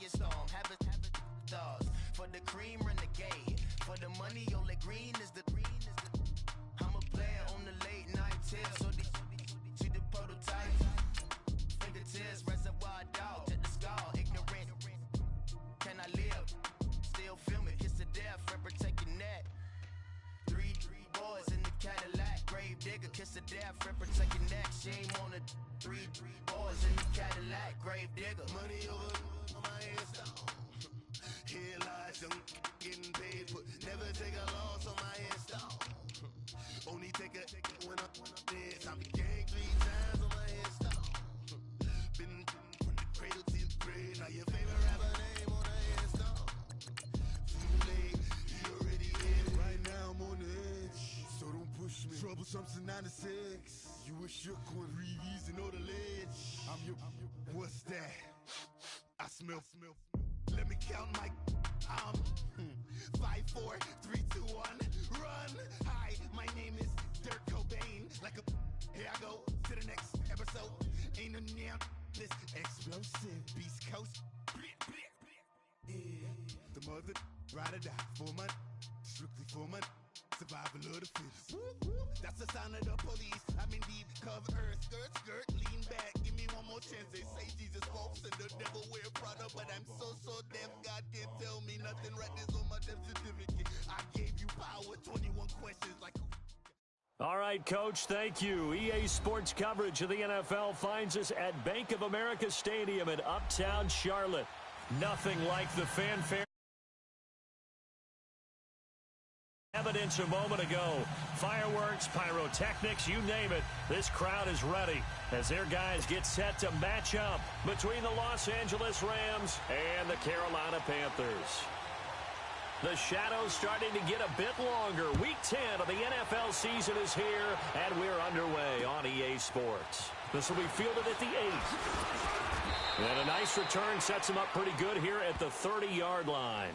firestorm, have a stars. For the cream, renegade. For the money, only green is the I'm a player on the late night tips. So they see the prototype. Fingertips, reservoir dog, check the skull, ignorant. Can I live? Still film it, kiss to death, friend protect your neck. Three boys in the Cadillac, grave digger, kiss to death, friend protect your neck. Shame on the three boys in the Cadillac, grave digger. Money over my hairstyle. Here lies young, getting paid, but never take a loss on my hairstyle. Only take a when I'm dead. Time to gang 3 times on my hairstyle. Been from the cradle to the grave. Now your favorite rapper name on the hairstyle. Too late, you already hit it. Right now I'm on the edge, so don't push me. Troublesome to 9 to 6. You a shook one, Reeves and know the ledge. I'm your, what's that? I smell. Let me count my 5, 4, 3, 2, 1, run. Hi, my name is Dirk Cobain. Like a here I go to the next episode. Ain't no damn this explosive Beast Coast. Yeah. The mother ride or die for money, strictly for money. Survival of the fittest. That's the sign of the police. I'm indeed cover earth, skirt, lean back. Give me one more chance. They say Jesus walks and the devil wear Prada, but I'm so deaf. God can't tell me nothing. Right there's on my death certificate. I gave you power. 21 questions like. All right, Coach, thank you. EA Sports coverage of the NFL finds us at Bank of America Stadium in Uptown Charlotte. Nothing like the fanfare. Evidence a moment ago. Fireworks, pyrotechnics, you name it. This crowd is ready as their guys get set to match up between the Los Angeles Rams and the Carolina Panthers. The shadow's starting to get a bit longer. Week 10 of the NFL season is here, and we're underway on EA Sports. This will be fielded at the 8. And a nice return sets him up pretty good here at the 30-yard line.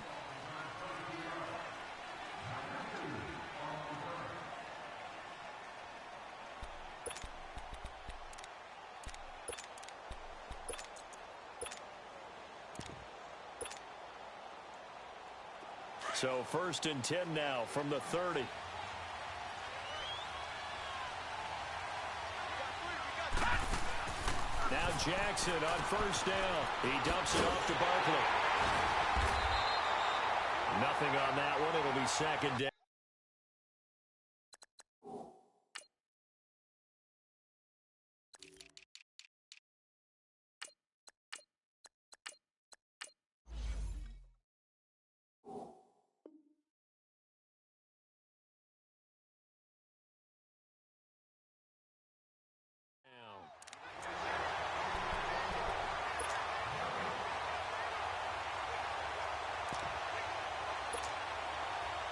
So 1st and 10 now from the 30. Now Jackson on 1st down. He dumps it off to Barkley. Nothing on that one. It'll be 2nd down.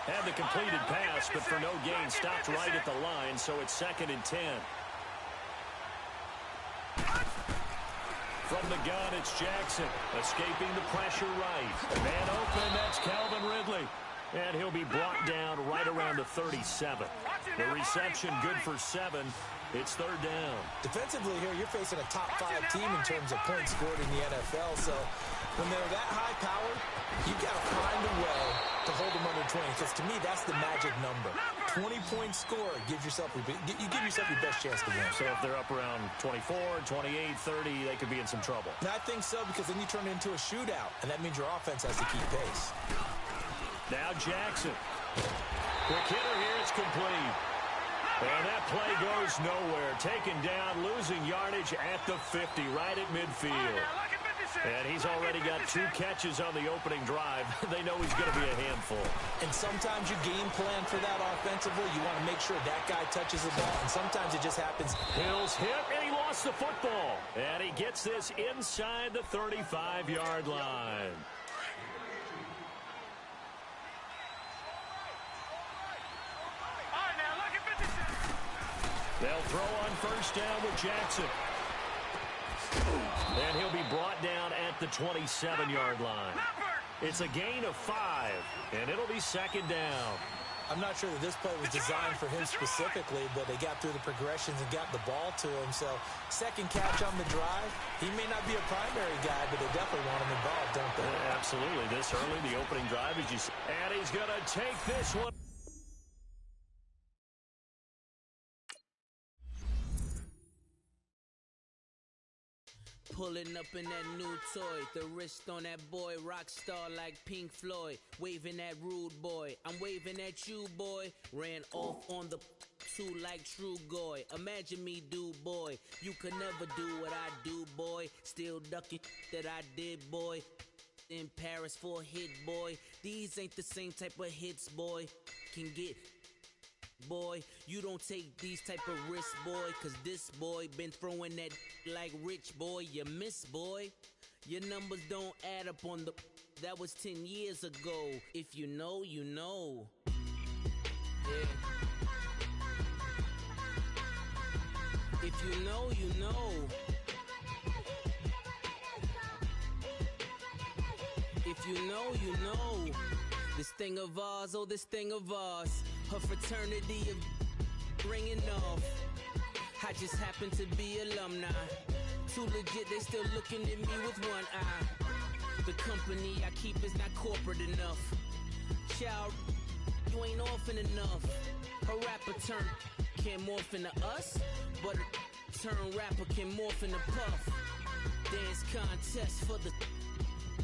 Had the completed pass, but for no gain, stopped right at the line, so it's 2nd and 10. From the gun, it's Jackson, escaping the pressure right. Man open, that's Calvin Ridley. And he'll be brought down right around the 37. The reception good for 7. It's 3rd down. Defensively here, you're facing a top 5 team in terms of points scored in the NFL, so when they're that high powered, you've got to find a way to hold them under 20, because to me, that's the magic number. 20-point score, you give yourself your best chance to win. So if they're up around 24, 28, 30, they could be in some trouble. And I think so, because then you turn it into a shootout, and that means your offense has to keep pace. Now Jackson. Quick hitter here, it's complete. And that play goes nowhere. Taken down, losing yardage at the 50, right at midfield. And he's already got 2 catches on the opening drive. They know he's going to be a handful. And sometimes you game plan for that offensively. You want to make sure that guy touches the ball, and sometimes it just happens. Hill's hit, and he lost the football. And he gets this inside the 35-yard line. They'll throw on 1st down with Jackson. And he'll be brought down at the 27-yard line. It's a gain of 5, and it'll be 2nd down. I'm not sure that this play was designed for him specifically, but they got through the progressions and got the ball to him. So 2nd catch on the drive. He may not be a primary guy, but they definitely want him involved, don't they? Absolutely. This early, the opening drive, as you see. And he's going to take this one. Pulling up in that new toy, the wrist on that boy, rock star like Pink Floyd, waving at rude boy, I'm waving at you boy, ran off on the two like True Goy, imagine me do boy, you could never do what I do boy, still ducking that I did boy, in Paris for a hit boy, these ain't the same type of hits boy, can get boy, you don't take these type of risks, boy, cause this boy been throwing that like rich boy, you miss boy, your numbers don't add up on the, that was 10 years ago, if you know, you know, yeah, if you know, you know, if you know, you know, this thing of ours, oh this thing of ours, her fraternity of ringing off. I just happen to be alumni. Too legit, they still looking at me with one eye. The company I keep is not corporate enough. Child, you ain't orphan enough. A rapper turn can't morph into us, but a turn rapper can morph into Puff. Dance contest for the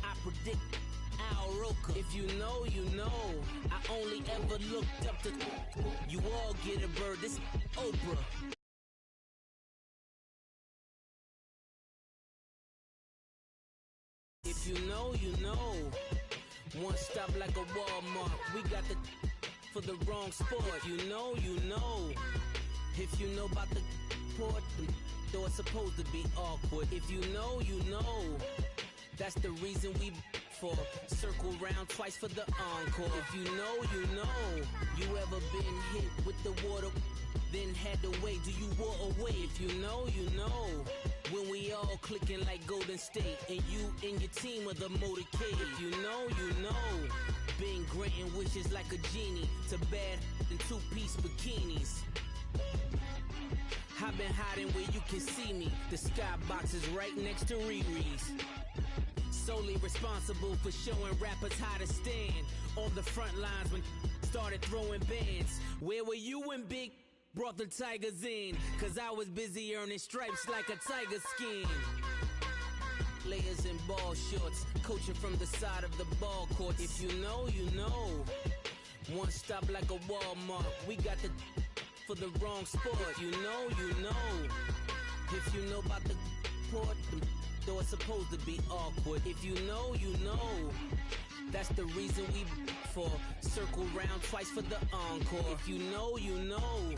I predict Al Roker. If you know, you know. I only ever looked up to you all get a bird. This Oprah. If you know, you know. One stop like a Walmart. We got the for the wrong sport. If you know, you know. If you know about the port, though it's supposed to be awkward. If you know, you know. That's the reason we for circle round twice for the encore. If you know, you know. You ever been hit with the water, then had to wait? Do you walk away? If you know, you know. When we all clicking like Golden State, and you and your team are the motorcade. If you know, you know. Been granting wishes like a genie to bad in two-piece bikinis. I've been hiding where you can see me. The skybox is right next to Riri's. Solely responsible for showing rappers how to stand on the front lines when started throwing bands. Where were you when Big brought the Tigers in? Cause I was busy earning stripes like a tiger skin. Layers and ball shorts, coaching from the side of the ball court. If you know, you know. One stop like a Walmart. We got the for the wrong sport. If you know, you know. If you know about the port, though it's supposed to be awkward. If you know, you know. That's the reason we for circle round twice for the encore. If you know, you know.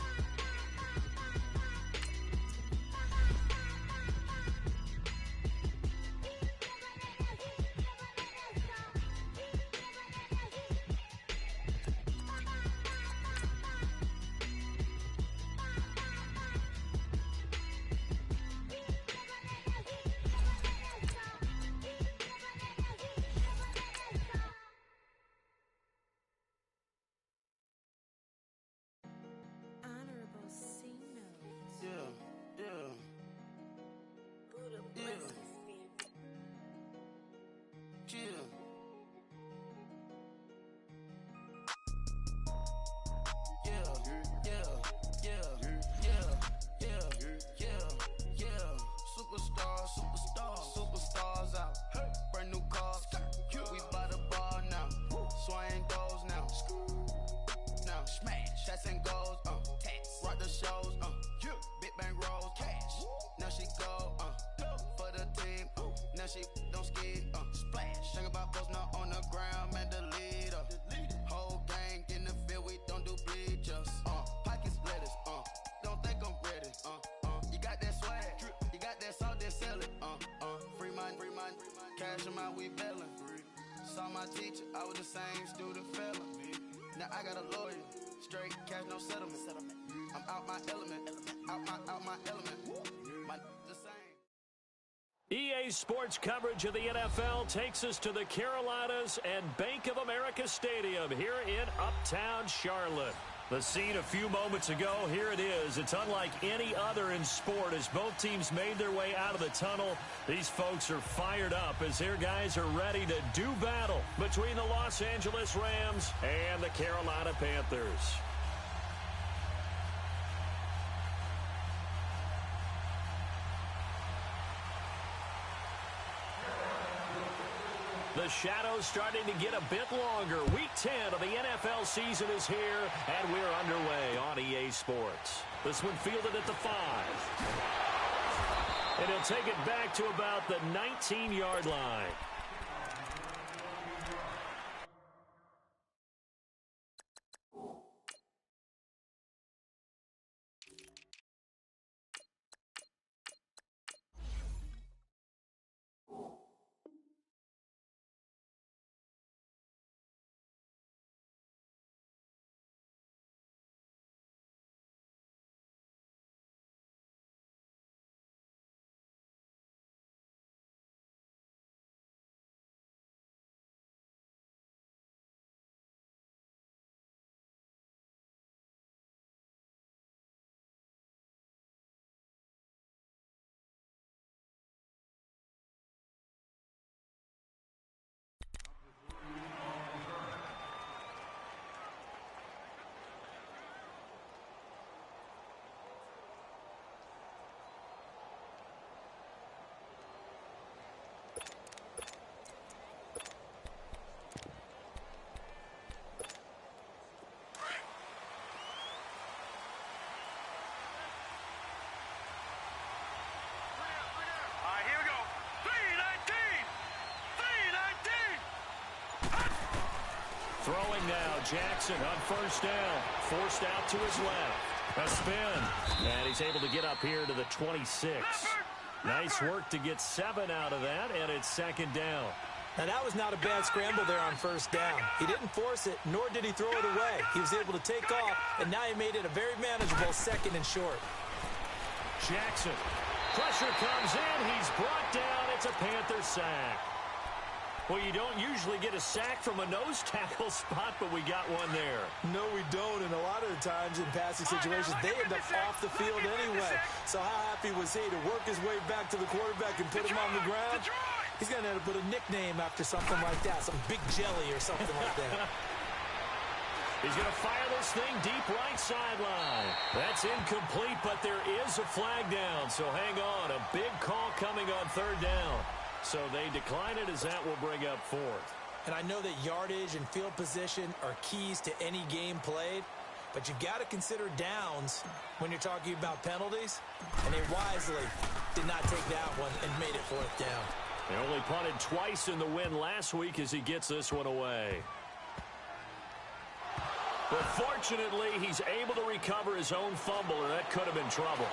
Superstars out. Brand new cars. We by the bar now. Swaying doors now. Now smash. Shots and goals. Rock the shows. Big bang rolls. Cash. Now she go. For the team. Now she don't skid. Splash. Think about posting up on the ground. Man, the leader. Whole gang in the field. We don't do bleachers. Pockets lettuce. Don't think I'm ready. You got that swag. You got that salt, then sell it. Free mind. Cash them out, we bailin'. Saw my teacher, I was the same student fella. Now I got a lawyer. Straight cash, no settlement. I'm out my element. Out my element. My the same. EA Sports coverage of the NFL takes us to the Carolinas and Bank of America Stadium here in Uptown Charlotte. The scene a few moments ago, here it is. It's unlike any other in sport as both teams made their way out of the tunnel. These folks are fired up as their guys are ready to do battle between the Los Angeles Rams and the Carolina Panthers. The shadow's starting to get a bit longer. Week 10 of the NFL season is here, and we're underway on EA Sports. This one fielded at the 5. And he'll take it back to about the 19-yard line. Throwing now, Jackson on first down. Forced out to his left. A spin. And he's able to get up here to the 26. Nice work to get 7 out of that, and it's second down. Now, that was not a bad scramble there on first down. He didn't force it, nor did he throw it away. He was able to take off, and now he made it a very manageable second and short. Jackson. Pressure comes in. He's brought down. It's a Panther sack. Well, you don't usually get a sack from a nose tackle spot, but we got one there. No, we don't, and a lot of the times in passing situations, they end up off the field anyway. So how happy was he to work his way back to the quarterback and put him on the ground? He's going to have to put a nickname after something like that, some Big Jelly or something like that. He's going to fire this thing deep right sideline. That's incomplete, but there is a flag down, so hang on. A big call coming on third down. So they decline it as that will bring up fourth. And I know that yardage and field position are keys to any game played, but you've got to consider downs when you're talking about penalties. And they wisely did not take that one and made it fourth down. They only punted twice in the win last week as he gets this one away. But fortunately, he's able to recover his own fumble, or that could have been trouble.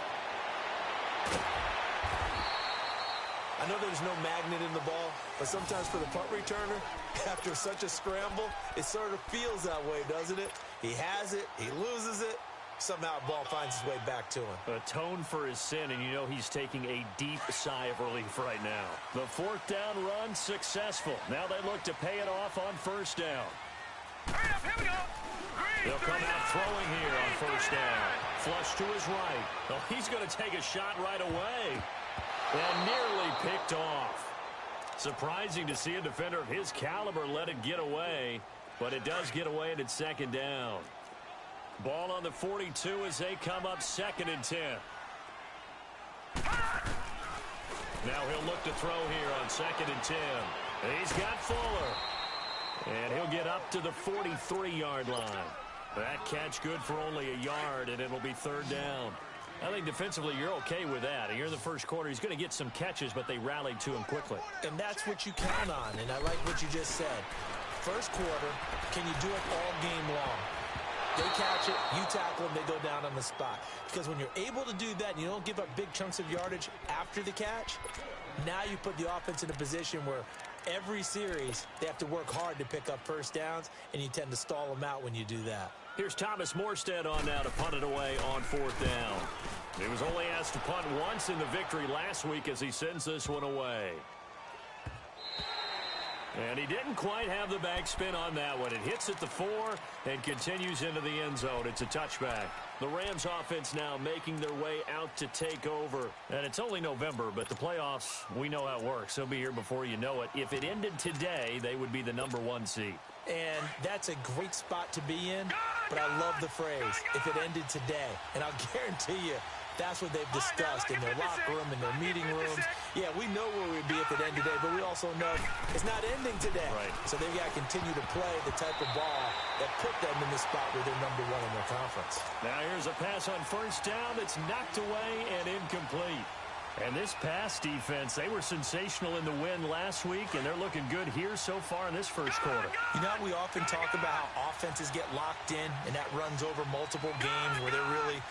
I know there's no magnet in the ball, but sometimes for the punt returner, after such a scramble, it sort of feels that way, doesn't it? He has it, he loses it, somehow the ball finds its way back to him. Atone for his sin, and you know he's taking a deep sigh of relief right now. The fourth down run successful. Now they look to pay it off on first down. Hurry up, here we go. They'll come out throwing here on first down. Flush to his right. Oh, he's going to take a shot right away. And nearly picked off. Surprising to see a defender of his caliber let it get away, but it does get away and it's second down. Ball on the 42 as they come up second and 10. Now he'll look to throw here on second and 10. He's got Fuller. And he'll get up to the 43-yard line. That catch good for only a yard, and it'll be third down. I think defensively you're okay with that. Here in the first quarter, he's going to get some catches, but they rallied to him quickly. And that's what you count on, and I like what you just said. First quarter, can you do it all game long? They catch it, you tackle them, they go down on the spot. Because when you're able to do that and you don't give up big chunks of yardage after the catch, now you put the offense in a position where every series they have to work hard to pick up first downs, and you tend to stall them out when you do that. Here's Thomas Morstead on now to punt it away on fourth down. He was only asked to punt once in the victory last week as he sends this one away. And he didn't quite have the backspin on that one. It hits at the 4 and continues into the end zone. It's a touchback. The Rams offense now making their way out to take over. And it's only November, but the playoffs, we know how it works. They'll be here before you know it. If it ended today, they would be the #1 seed. And that's a great spot to be in, but I love the phrase, if it ended today. And I'll guarantee you, that's what they've discussed in their locker room, in their meeting rooms. Yeah, we know where we'd be if it ended today, but we also know it's not ending today. Right. So they've got to continue to play the type of ball that put them in the spot where they're #1 in their conference. Now here's a pass on first down that's knocked away and incomplete. And this pass defense, they were sensational in the win last week, and they're looking good here so far in this first quarter. You know, we often talk about how offenses get locked in, and that runs over multiple games where they're really,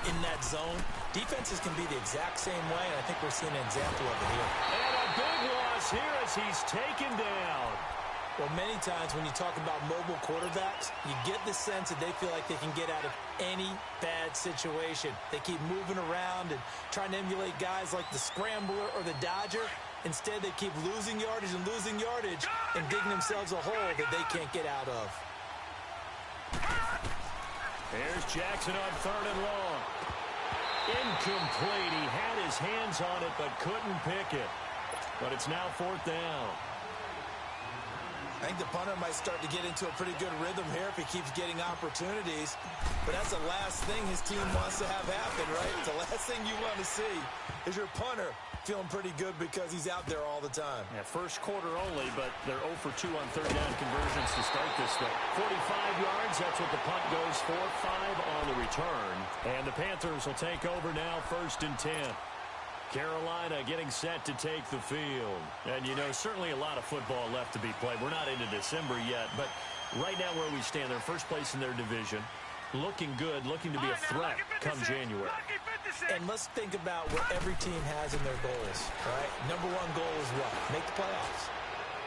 in that zone. Defenses can be the exact same way, and I think we're seeing an example of it here. And a big loss here as he's taken down. Well, many times when you talk about mobile quarterbacks, you get the sense that they feel like they can get out of any bad situation. They keep moving around and trying to emulate guys like the scrambler or the dodger. Instead, they keep losing yardage and digging themselves a hole that they can't get out of. Here's Jackson on 3rd and long. Incomplete. He had his hands on it but couldn't pick it. But it's now 4th down. I think the punter might start to get into a pretty good rhythm here if he keeps getting opportunities. But that's the last thing his team wants to have happen, right? The last thing you want to see is your punter feeling pretty good because he's out there all the time. Yeah, first quarter only, but they're 0 for 2 on 3rd down conversions to start this thing. 45 yards, that's what the punt goes for. 5 on the return. And the Panthers will take over now, 1st and 10. Carolina getting set to take the field. And, certainly a lot of football left to be played. We're not into December yet, but right now where we stand, they're first place in their division. Looking good, looking to be a threat come January. And let's think about what every team has in their goals, right? #1 goal is what? Make the playoffs.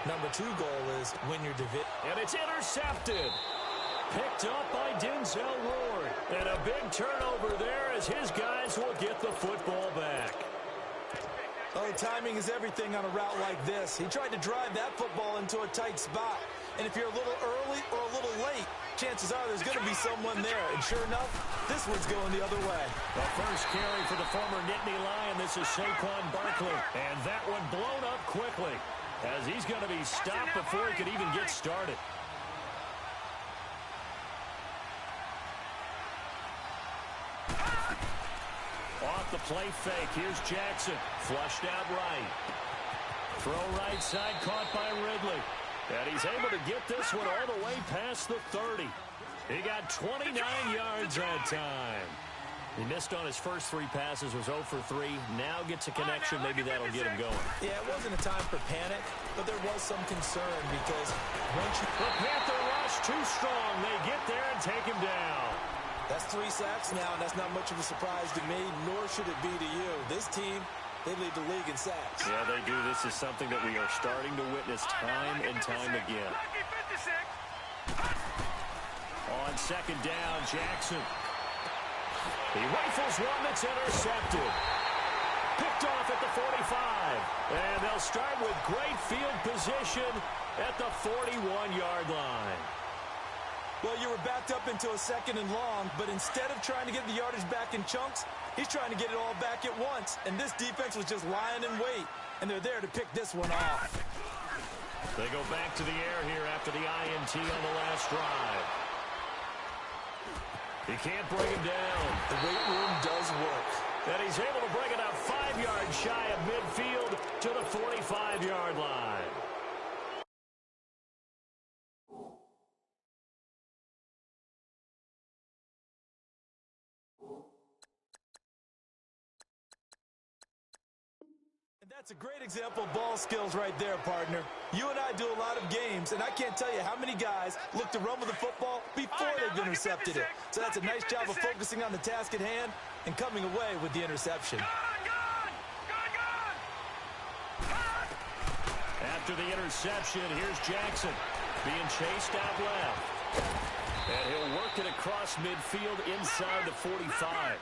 #2 goal is win your division. And it's intercepted. Picked up by Denzel Ward. And a big turnover there as his guys will get the football back. Oh, timing is everything on a route like this. He tried to drive that football into a tight spot. And if you're a little early or a little late, chances are there's going to be someone there. And sure enough, this one's going the other way. The first carry for the former Nittany Lion. This is Saquon Barkley. And that one blown up quickly as he's going to be stopped before he could even get started. Off the play fake. Here's Jackson. Flushed out right. Throw right side caught by Ridley. And he's able to get this one all the way past the 30. He got 29 yards that time. He missed on his first 3 passes, was 0 for 3. Now gets a connection. Maybe that'll get him going. Yeah, it wasn't a time for panic, but there was some concern because once you... The Panther rush too strong. They get there and take him down. That's 3 sacks now, and that's not much of a surprise to me, nor should it be to you. This team, they lead the league in sacks. Yeah, they do. This is something that we are starting to witness time and time again. On 2nd down, Jackson. He rifles one that's intercepted. Picked off at the 45. And they'll start with great field position at the 41-yard line. Well, you were backed up into a 2nd and long, but instead of trying to get the yardage back in chunks, he's trying to get it all back at once. And this defense was just lying in wait, and they're there to pick this one off. They go back to the air here after the INT on the last drive. He can't bring him down. The weight room does work. And he's able to bring it up 5 yards shy of midfield to the 45-yard line. That's a great example of ball skills right there, partner. You and I do a lot of games, and I can't tell you how many guys look to run with the football before they've intercepted it. So that's a nice job of focusing on the task at hand and coming away with the interception. After the interception, here's Jackson being chased out left. And he'll work it across midfield inside the 45.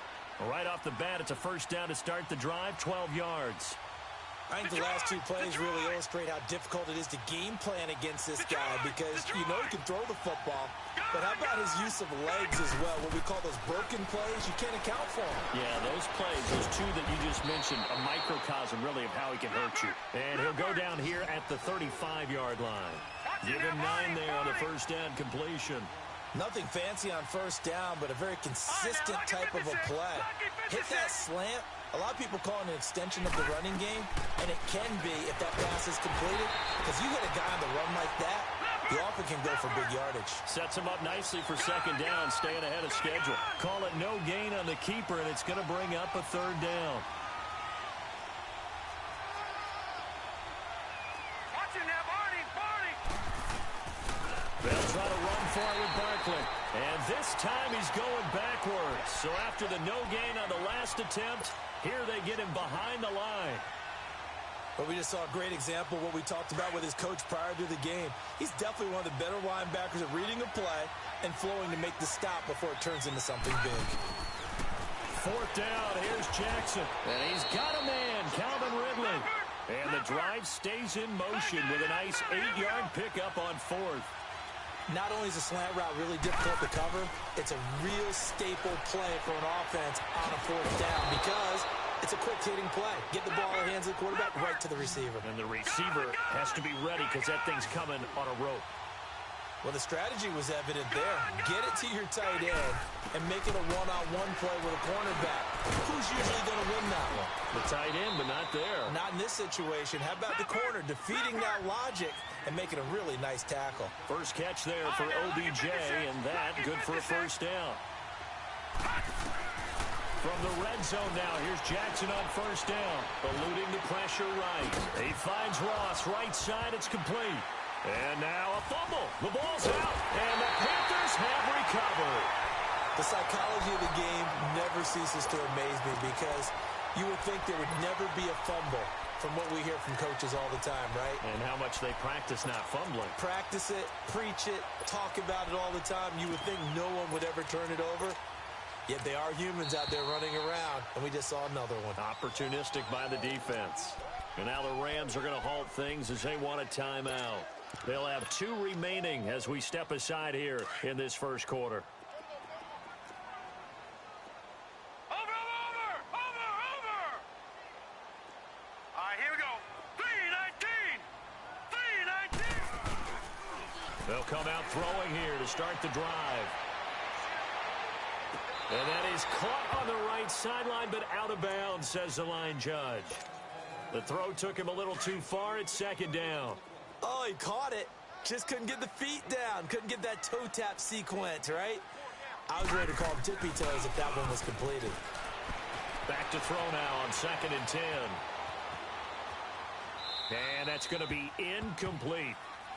Right off the bat, it's a first down to start the drive, 12 yards. I think the last two plays really illustrate how difficult it is to game plan against this guy because you know he can throw the football, but how about his use of legs as well? What we call those broken plays, you can't account for them. Yeah, those plays, those two that you just mentioned, a microcosm really of how he can hurt you. And he'll go down here at the 35-yard line. Give him 9 there on a first down completion. Nothing fancy on first down, but a very consistent type of a play. Hit that slant. A lot of people call it an extension of the running game, and it can be if that pass is completed, because you hit a guy on the run like that, he often can go for big yardage. Sets him up nicely for second down, staying ahead of schedule. Call it no gain on the keeper, and it's going to bring up a third down. Watching now, Barney. They'll try to run for it with Barkley. And this time he's going backwards. So after the no gain on the last attempt, here they get him behind the line. But we just saw a great example of what we talked about with his coach prior to the game. He's definitely one of the better linebackers at reading a play and flowing to make the stop before it turns into something big. Fourth down, here's Jackson. And he's got a man, Calvin Ridley. And the drive stays in motion with a nice 8-yard pickup on fourth. Not only is the slant route really difficult to cover, it's a real staple play for an offense on a fourth down because it's a quick-hitting play. Get the ball in the hands of the quarterback right to the receiver. And the receiver has to be ready because that thing's coming on a rope. Well, the strategy was evident there. Get it to your tight end and make it a one-on-one play with a cornerback. Who's usually going to win that one? The tight end, but not there. Not in this situation. How about the corner defeating that logic and making a really nice tackle? First catch there for OBJ, and that good for a first down. From the red zone now, here's Jackson on first down, eluding the pressure right. He finds Ross, right side, it's complete. And now a fumble. The ball's out, and the Panthers have recovered. The psychology of the game never ceases to amaze me because you would think there would never be a fumble from what we hear from coaches all the time, right? And how much they practice not fumbling. Practice it, preach it, talk about it all the time. You would think no one would ever turn it over. Yet they are humans out there running around, and we just saw another one. Opportunistic by the defense. And now the Rams are going to halt things as they want a timeout. They'll have 2 remaining as we step aside here in this first quarter. Over. All right, here we go. 3-19. They'll come out throwing here to start the drive. And that is caught on the right sideline, but out of bounds, says the line judge. The throw took him a little too far. It's second down. Oh, he caught it. Just couldn't get the feet down. Couldn't get that toe tap sequence, right? I was ready to call him tippy toes if that one was completed. Back to throw now on 2nd and 10. And that's going to be incomplete.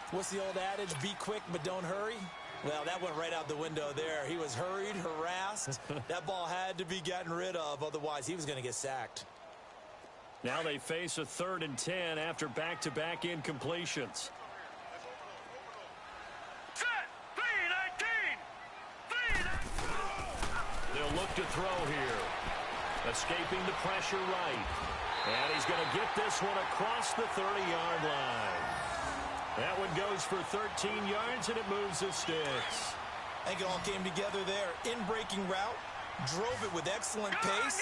What's the old adage? Be quick, but don't hurry. Well, that went right out the window there. He was hurried, harassed. That ball had to be gotten rid of. Otherwise, he was going to get sacked. Now they face a 3rd and 10 after back-to-back incompletions. Set. 3-19. They'll look to throw here. Escaping the pressure right. And he's going to get this one across the 30-yard line. That one goes for 13 yards, and it moves the sticks. I think it all came together there. In-breaking route. Drove it with excellent pace.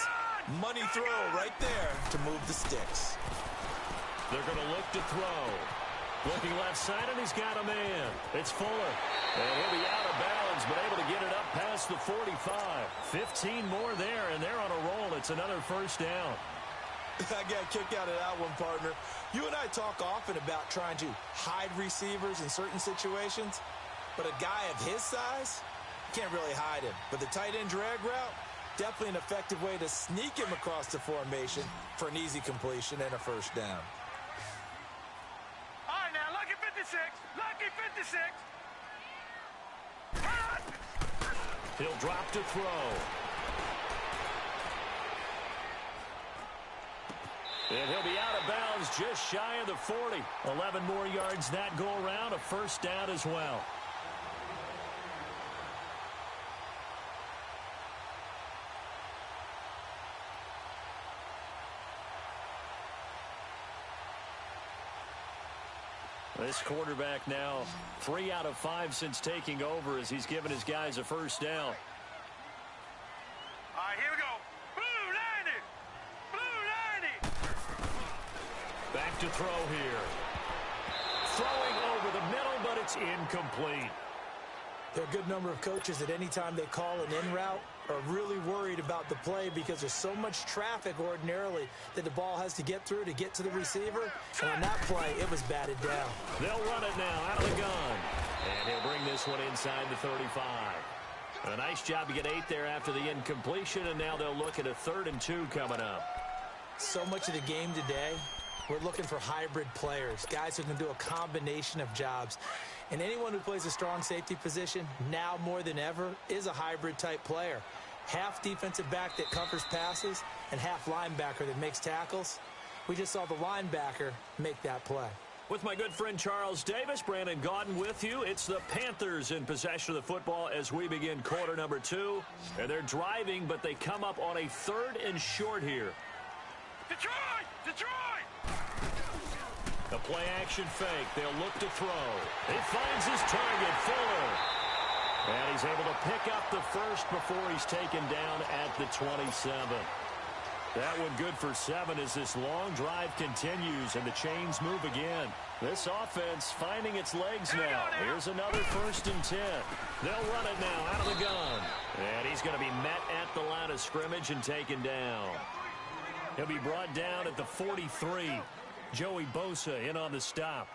Money throw right there to move the sticks. They're going to look to throw. Looking left side, and he's got a man. It's Fuller. And he'll be out of bounds, but able to get it up past the 45. 15 more there, and they're on a roll. It's another first down. I got a kick out of that one, partner. You and I talk often about trying to hide receivers in certain situations, but a guy of his size can't really hide him. But the tight end drag route, definitely an effective way to sneak him across the formation for an easy completion and a first down. All right, now, lucky 56. Lucky 56. He'll drop to throw. And he'll be out of bounds just shy of the 40. 11 more yards that go around, a first down as well. This quarterback now 3 out of 5 since taking over as he's given his guys a first down. All right, here we go. Blue 90. Blue 90. Back to throw here. Throwing over the middle, but it's incomplete. There are a good number of coaches that any time they call an in route are really worried about the play because there's so much traffic ordinarily that the ball has to get through to get to the receiver. And on that play, it was batted down. They'll run it now out of the gun. And he'll bring this one inside the 35. A nice job to get 8 there after the incompletion, and now they'll look at a 3rd and 2 coming up. So much of the game today, we're looking for hybrid players, guys who can do a combination of jobs. And anyone who plays a strong safety position, now more than ever, is a hybrid-type player. Half defensive back that covers passes and half linebacker that makes tackles. We just saw the linebacker make that play. With my good friend Charles Davis, Brandon Gaudin with you. It's the Panthers in possession of the football as we begin quarter number 2. And they're driving, but they come up on a 3rd and short here. Detroit! Detroit! The play-action fake. They'll look to throw. He finds his target, Fuller. And he's able to pick up the first before he's taken down at the 27. That one good for 7 as this long drive continues and the chains move again. This offense finding its legs now. Here's another 1st and 10. They'll run it now out of the gun. And he's going to be met at the line of scrimmage and taken down. He'll be brought down at the 43. Joey Bosa in on the stop.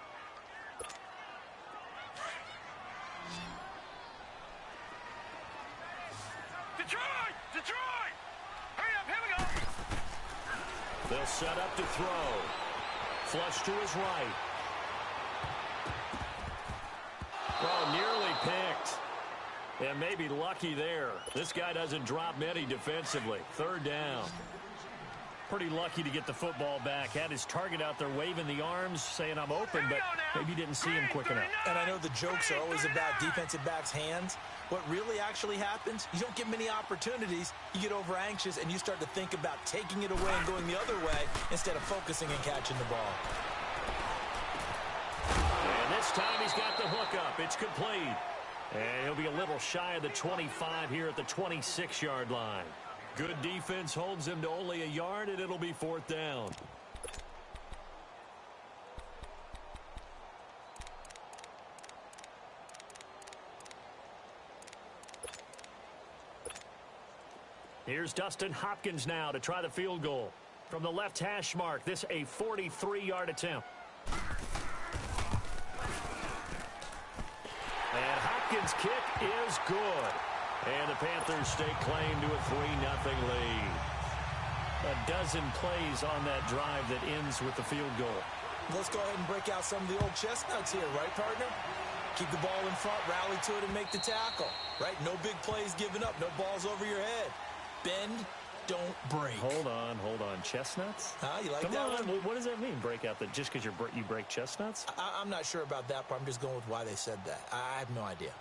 Detroit! Detroit! Hurry up, here we go! They'll set up to throw. Flush to his right. Oh, nearly picked. And maybe lucky there. This guy doesn't drop many defensively. 3rd down. Pretty lucky to get the football back. Had his target out there waving the arms, saying I'm open, but maybe didn't see him quick enough. And I know the jokes are always about defensive backs' hands. What really actually happens, you don't get many opportunities. You get over anxious, and you start to think about taking it away and going the other way instead of focusing and catching the ball. And this time he's got the hook up. It's complete. And he'll be a little shy of the 25 here at the 26-yard line. Good defense holds him to only a yard, and it'll be 4th down. Here's Dustin Hopkins now to try the field goal. From the left hash mark, this a 43-yard attempt. And Hopkins' kick is good. And the Panthers stake claim to a 3-0 lead. A dozen plays on that drive that ends with the field goal. Let's go ahead and break out some of the old chestnuts here, right, partner? Keep the ball in front, rally to it, and make the tackle, right? No big plays given up, no balls over your head. Bend, don't break. Hold on. Chestnuts? You like Come that on. one? What does that mean, break out? That just because you break chestnuts? I'm not sure about that, but I'm just going with why they said that. I have no idea.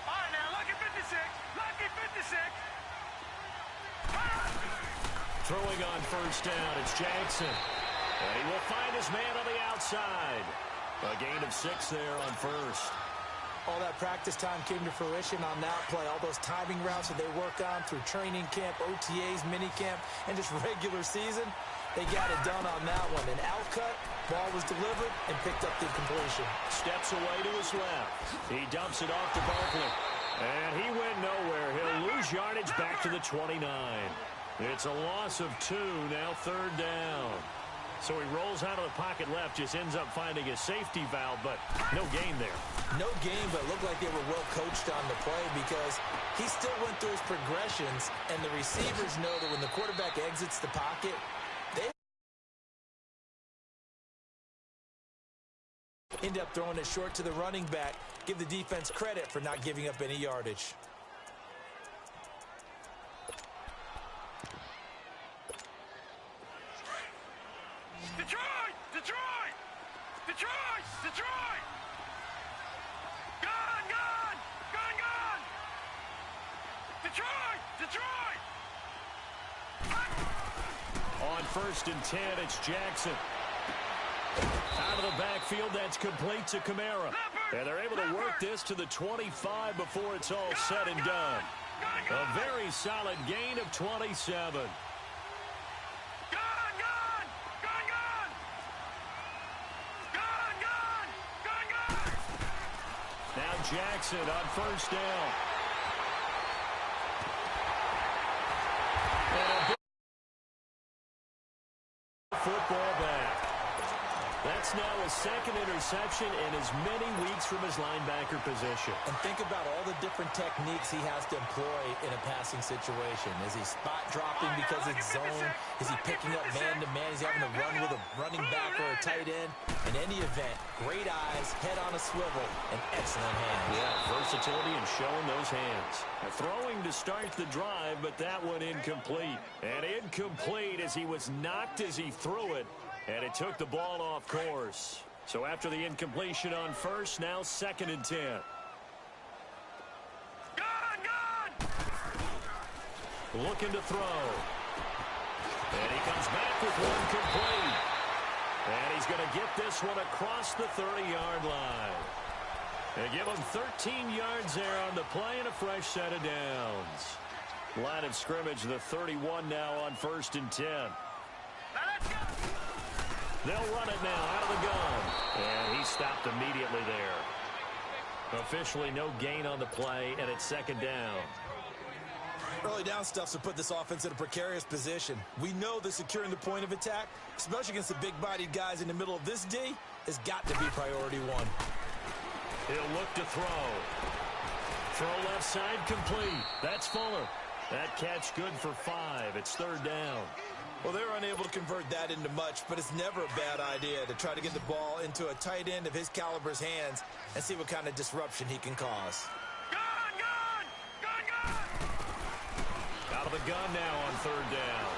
All right, now, lucky 56. Lucky 56. Throwing on 1st down, it's Jackson. And he will find his man on the outside. A gain of 6 there on 1st. All that practice time came to fruition on that play. All those timing routes that they work on through training camp, OTAs, minicamp, and just regular season, they got it done on that one. An out cut, ball was delivered, and picked up the completion. Steps away to his left. He dumps it off to Barkley. And he went nowhere. He'll lose yardage back to the 29. It's a loss of 2, now 3rd down. So he rolls out of the pocket left, just ends up finding a safety valve, but no gain there. No gain, but it looked like they were well coached on the play because he still went through his progressions, and the receivers know that when the quarterback exits the pocket, they end up throwing it short to the running back. Give the defense credit for not giving up any yardage. Detroit! Detroit! Detroit! Detroit! Gun! Gun! Gun! Gun! Detroit! Detroit! On 1st and 10, it's Jackson. Out of the backfield, that's complete to Kamara. And they're able to work this to the 25 before it's all said and done. A very solid gain of 27. Now Jackson on 1st down. And a football back. That's now his 2nd interception in as many weeks from his linebacker position. And think about all the different techniques he has to employ in a passing situation. Is he spot dropping because it's zone? Is he picking up man-to-man? Is he having to run with a running back or a tight end? In any event, great eyes, head on a swivel, and excellent hands. Yeah, versatility and showing those hands. Throwing to start the drive, but that one incomplete. And incomplete as he was knocked as he threw it. And it took the ball off course. So after the incompletion on 1st, now 2nd and 10. Looking to throw. And he comes back with one complete. And he's going to get this one across the 30-yard line. They give him 13 yards there on the play and a fresh set of downs. Line of scrimmage, the 31 now on 1st and 10. They'll run it now out of the gun. And he stopped immediately there. Officially no gain on the play, and it's 2nd down. Early down stuffs will put this offense in a precarious position. We know that securing the point of attack, especially against the big-bodied guys in the middle of this D, has got to be priority one. He'll look to throw. Throw left side complete. That's Fuller. That catch good for 5. It's 3rd down. Well, they're unable to convert that into much, but it's never a bad idea to try to get the ball into a tight end of his caliber's hands and see what kind of disruption he can cause. Out of the gun now on 3rd down.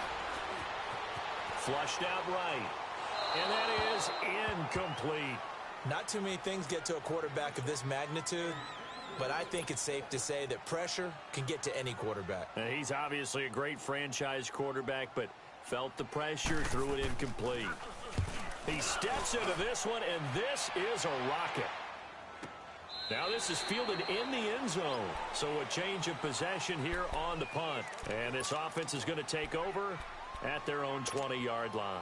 Flushed out right. And that is incomplete. Not too many things get to a quarterback of this magnitude, but I think it's safe to say that pressure can get to any quarterback. He's obviously a great franchise quarterback, but felt the pressure, threw it incomplete. He steps into this one, and this is a rocket. Now this is fielded in the end zone, so a change of possession here on the punt. And this offense is going to take over at their own 20-yard line.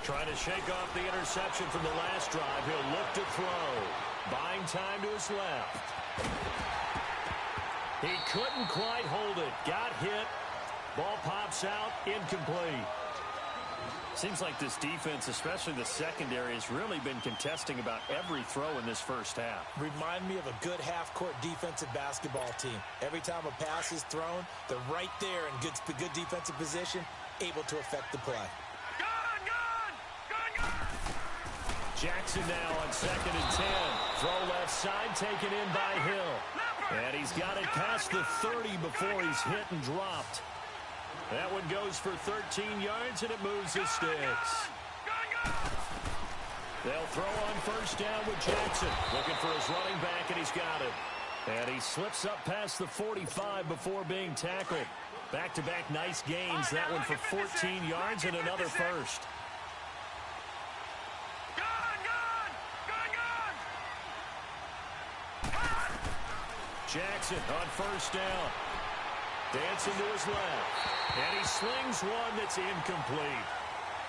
Trying to shake off the interception from the last drive. He'll look to throw. Buying time to his left. He couldn't quite hold it. Got hit. Ball pops out. Incomplete. Seems like this defense, especially the secondary, has really been contesting about every throw in this first half. Remind me of a good half-court defensive basketball team. Every time a pass is thrown, they're right there in good defensive position, able to affect the play. Jackson now on 2nd and 10. Throw left side, taken in by Hill. And he's got it past the 30 before he's hit and dropped. That one goes for 13 yards, and it moves the sticks. They'll throw on 1st down with Jackson. Looking for his running back, and he's got it. And he slips up past the 45 before being tackled. Back-to-back nice gains. That one for 14 yards and another first. Jackson on 1st down. Dancing to his left. And he slings one that's incomplete.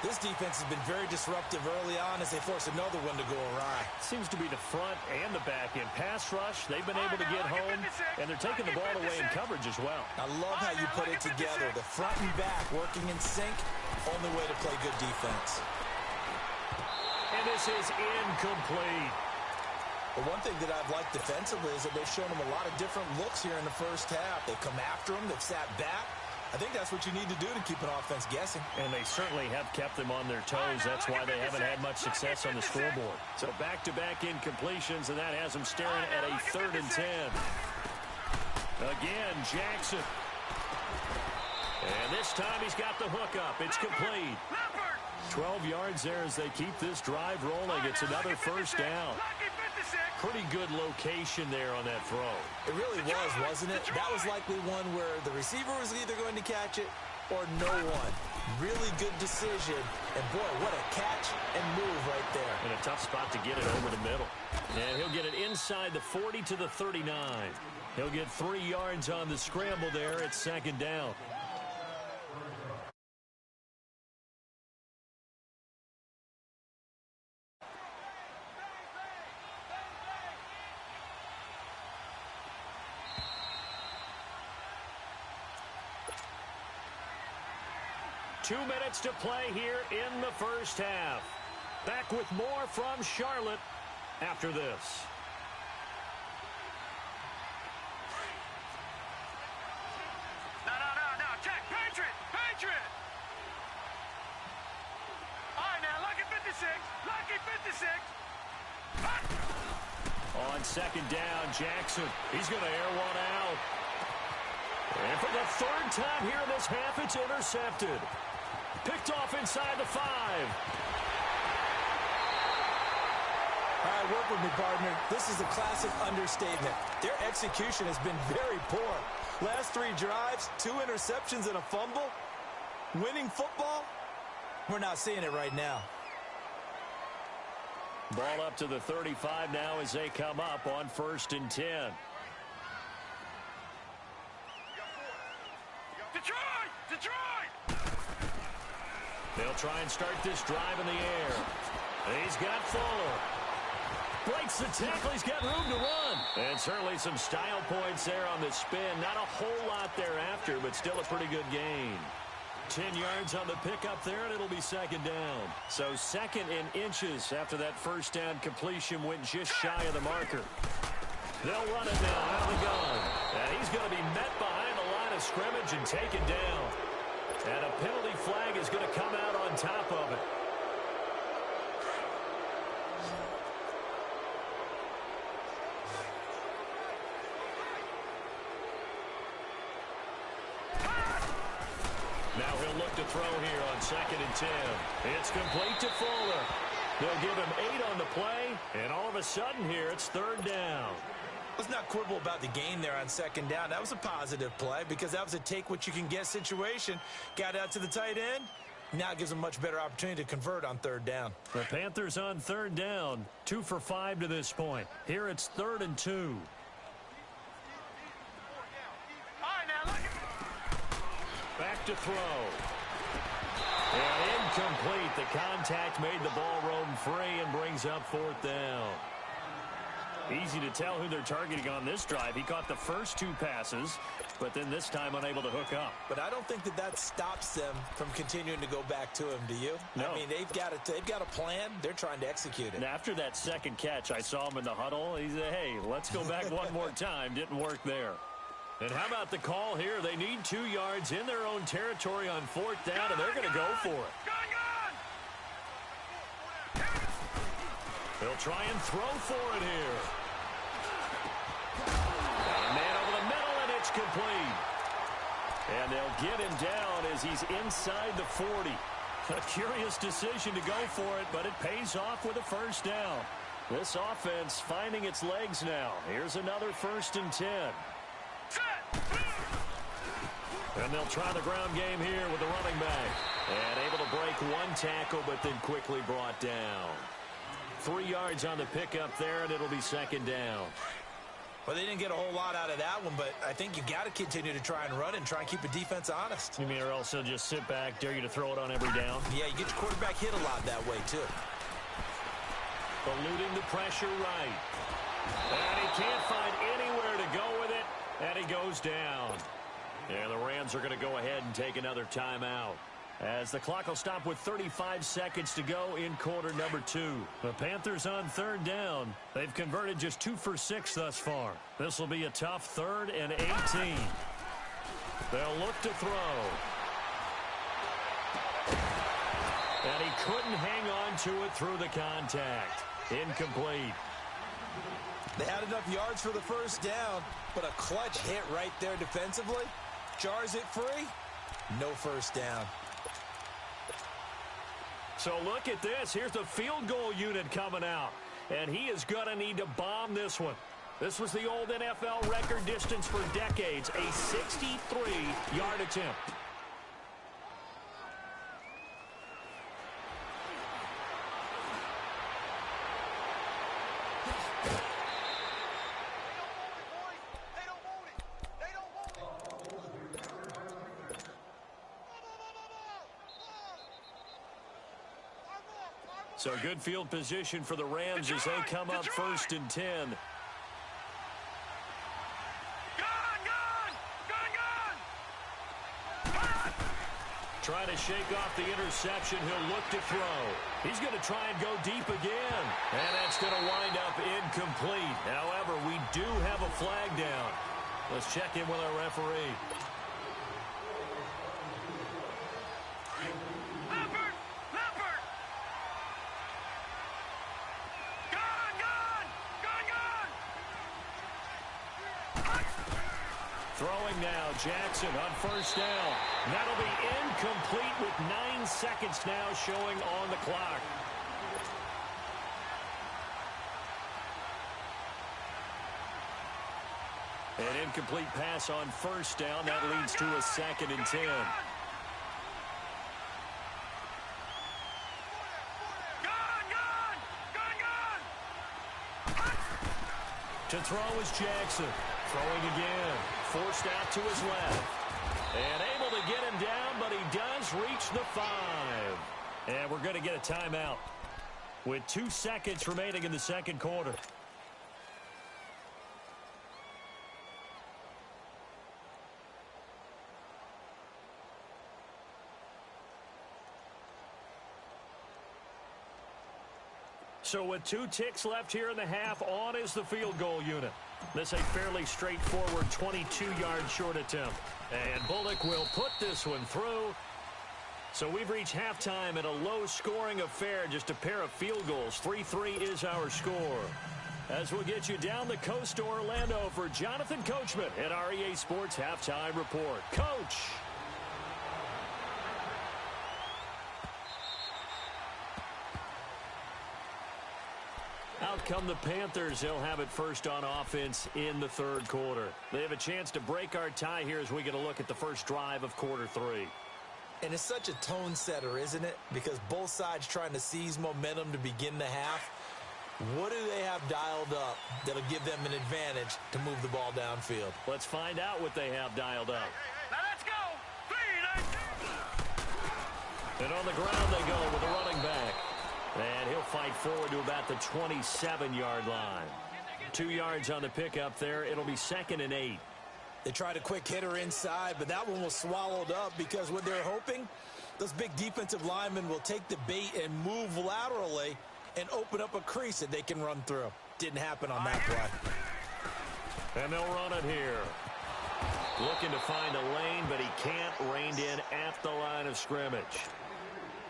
This defense has been very disruptive early on as they force another one to go awry. Seems to be the front and the back end. Pass rush, they've been able to get home, and they're taking the ball away in coverage as well. I love how you put it together. The front and back working in sync, only way to play good defense. And this is incomplete. The one thing that I've liked defensively is that they've shown them a lot of different looks here in the first half. They've come after them, they've sat back. I think that's what you need to do to keep an offense guessing. And they certainly have kept them on their toes. That's why they haven't had much success on the scoreboard. So back-to-back incompletions, and that has them staring at a 3rd and 10. Again, Jackson. And this time he's got the hook up. It's complete. 12 yards there as they keep this drive rolling. It's another first down. Pretty good location there on that throw. It really was, wasn't it? That was likely one where the receiver was either going to catch it or no one. Really good decision. And, boy, what a catch and move right there. And a tough spot to get it over the middle. And he'll get it inside the 40 to the 39. He'll get 3 yards on the scramble there at second down. Two minutes to play here in the first half. Back with more from Charlotte after this. No. Check. Patriot. All right, now, lucky 56. On second down, Jackson. He's going to air one out. And for the third time here in this half, it's intercepted. Picked off inside the 5. All right, work with me, partner. This is a classic understatement. Their execution has been very poor. Last 3 drives, 2 interceptions and a fumble. Winning football? We're not seeing it right now. Ball up to the 35 now as they come up on 1st and 10. Detroit! They'll try and start this drive in the air. He's got Fuller. Breaks the tackle. He's got room to run. And certainly some style points there on the spin. Not a whole lot thereafter, but still a pretty good gain. 10 yards on the pickup there, and it'll be second down. So 2nd in inches after that first down completion went just shy of the marker. They'll run it now out of the gun. And he's going to be met behind the line of scrimmage and taken down. And a penalty flag is going to come out on top of it. Now he'll look to throw here on 2nd and 10. It's complete to Fuller. They'll give him 8 on the play, and all of a sudden here it's 3rd down. Let's not quibble about the gain there on 2nd down. That was a positive play because that was a take-what-you-can-get situation. Got out to the tight end. Now it gives them a much better opportunity to convert on 3rd down. The Panthers on 3rd down. 2 for 5 to this point. Here it's 3rd and 2. Back to throw. And incomplete. The contact made the ball roam free and brings up 4th down. Easy to tell who they're targeting on this drive. He caught the first 2 passes, but then this time unable to hook up. But I don't think that stops them from continuing to go back to him, do you? No. I mean, they've got a plan. They're trying to execute it. And after that second catch, I saw him in the huddle. He said, hey, let's go back one more time. Didn't work there. And how about the call here? They need 2 yards in their own territory on 4th down, and they're going to go for it. They'll try and throw for it here. Got a man over the middle, and it's complete. And they'll get him down as he's inside the 40. A curious decision to go for it, but it pays off with a first down. This offense finding its legs now. Here's another 1st and 10. And they'll try the ground game here with the running back. And able to break 1 tackle, but then quickly brought down. 3 yards on the pickup there, and it'll be 2nd down. Well, they didn't get a whole lot out of that one, but I think you got to continue to try and run and try and keep the defense honest. You mean or else they'll just sit back, dare you to throw it on every down? Yeah, you get your quarterback hit a lot that way, too. Eluding the pressure right. And he can't find anywhere to go with it, and he goes down. And the Rams are going to go ahead and take another timeout, as the clock will stop with 35 seconds to go in quarter number 2. The Panthers on 3rd down. They've converted just 2 for 6 thus far. This will be a tough 3rd and 18. They'll look to throw. And he couldn't hang on to it through the contact. Incomplete. They had enough yards for the first down, but a clutch hit right there defensively. Jars it free. No first down. So look at this. Here's the field goal unit coming out. And he is going to need to bomb this one. This was the old NFL record distance for decades, a 63-yard attempt. So good field position for the Rams as they come up 1st and 10. Trying to shake off the interception. He'll look to throw. He's going to try and go deep again. And that's going to wind up incomplete. However, we do have a flag down. Let's check in with our referee. Throwing now, Jackson on 1st down. That'll be incomplete with 9 seconds now showing on the clock. An incomplete pass on 1st down. That leads to a 2nd and 10. To throw is Jackson. Throwing again. Forced out to his left. And able to get him down, but he does reach the 5. And we're going to get a timeout with 2 seconds remaining in the second quarter. So with 2 ticks left here in the half, on is the field goal unit. This a fairly straightforward 22-yard short attempt. And Bullock will put this one through. So we've reached halftime at a low-scoring affair, just a pair of field goals. 3-3 is our score. As we'll get you down the coast to Orlando for Jonathan Coachman at our EA Sports Halftime Report. Coach! Out come the Panthers. They'll have it first on offense in the third quarter. They have a chance to break our tie here as we get a look at the first drive of quarter 3. And it's such a tone setter, isn't it? Because both sides trying to seize momentum to begin the half. What do they have dialed up that'll give them an advantage to move the ball downfield? Let's find out what they have dialed up. Now let's go. 3-19. And on the ground they go with a running back. And he'll fight forward to about the 27-yard line. 2 yards on the pickup there. It'll be 2nd and 8. They tried a quick hitter inside, but that one was swallowed up because what they're hoping, those big defensive linemen will take the bait and move laterally and open up a crease that they can run through. Didn't happen on that play. And they'll run it here. Looking to find a lane, but he can't. Reined in at the line of scrimmage.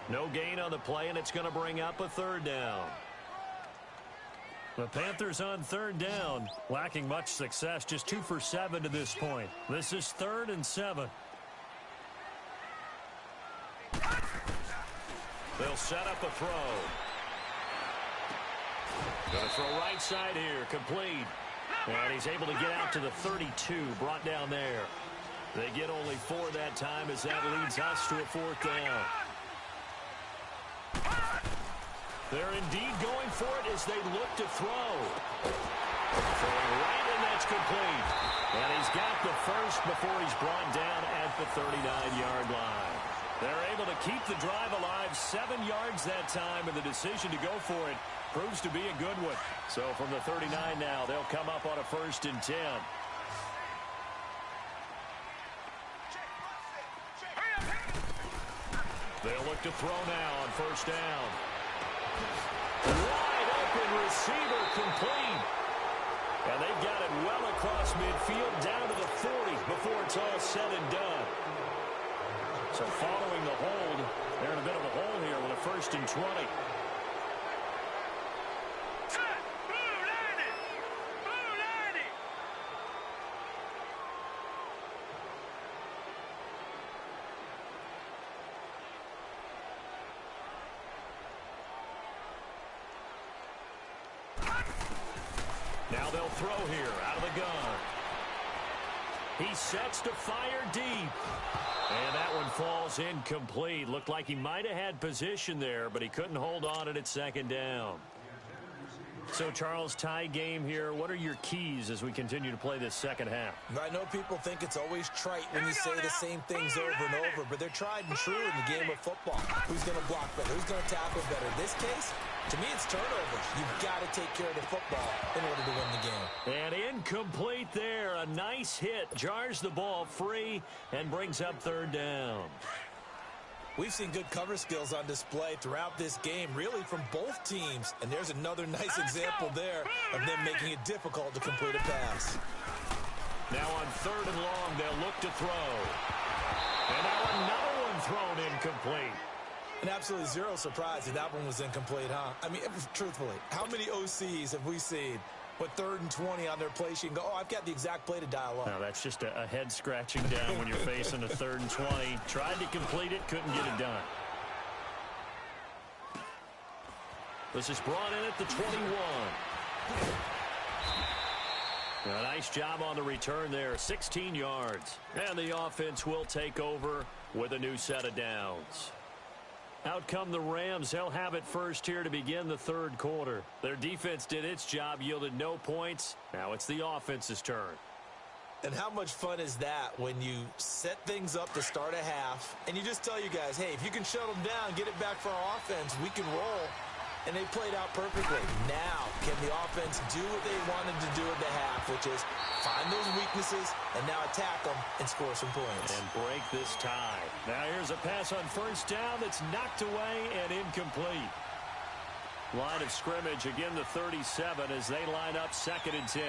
No gain on the play, and it's going to bring up a 3rd down. The Panthers on 3rd down, lacking much success, just 2 for 7 to this point. This is 3rd and 7. They'll set up a throw. Going to throw right side here, complete. And he's able to get out to the 32, brought down there. They get only 4 that time as that leads us to a 4th down. They're indeed going for it as they look to throw. Throwing right, and that's complete. And he's got the first before he's brought down at the 39-yard line. They're able to keep the drive alive, 7 yards that time, and the decision to go for it proves to be a good one. So from the 39 now, they'll come up on a 1st and 10. They'll look to throw now on 1st down. Wide open receiver, complete. And they've got it well across midfield down to the 40 before it's all said and done. So following the hold, they're in a bit of a hole here with a 1st and 20. Now they'll throw here out of the gun. He sets to fire deep. And that one falls incomplete. Looked like he might have had position there, but he couldn't hold on at second down. So, Charles, tie game here. What are your keys as we continue to play this second half? I know people think it's always trite when you say the same things over and over, but they're tried and true in the game of football. Who's going to block better? Who's going to tackle better? In this case, to me, it's turnovers. You've got to take care of the football in order to win the game. And incomplete there. A nice hit. Jars the ball free and brings up third down. We've seen good cover skills on display throughout this game, really from both teams. And there's another nice example there of them making it difficult to complete a pass. Now on third and long, they'll look to throw. And now another one thrown incomplete. And absolutely zero surprise that one was incomplete, huh? I mean, truthfully, how many OCs have we seen with 3rd and 20 on their play sheet and go, oh, I've got the exact play to dial up? No, that's just a head scratching down when you're facing a 3rd and 20. Tried to complete it, couldn't get it done. This is brought in at the 21. A nice job on the return there, 16 yards. And the offense will take over with a new set of downs. Out come the Rams. They'll have it first here to begin the third quarter. Their defense did its job, yielded no points. Now it's the offense's turn. And how much fun is that when you set things up to start a half, and you just tell you guys, hey, if you can shut them down, get it back for our offense, we can roll. And they played out perfectly. Now, can the offense do what they wanted to do at the half, which is find those weaknesses and now attack them and score some points. And break this tie. Now here's a pass on first down that's knocked away and incomplete. Line of scrimmage, again the 37 as they line up 2nd and 10.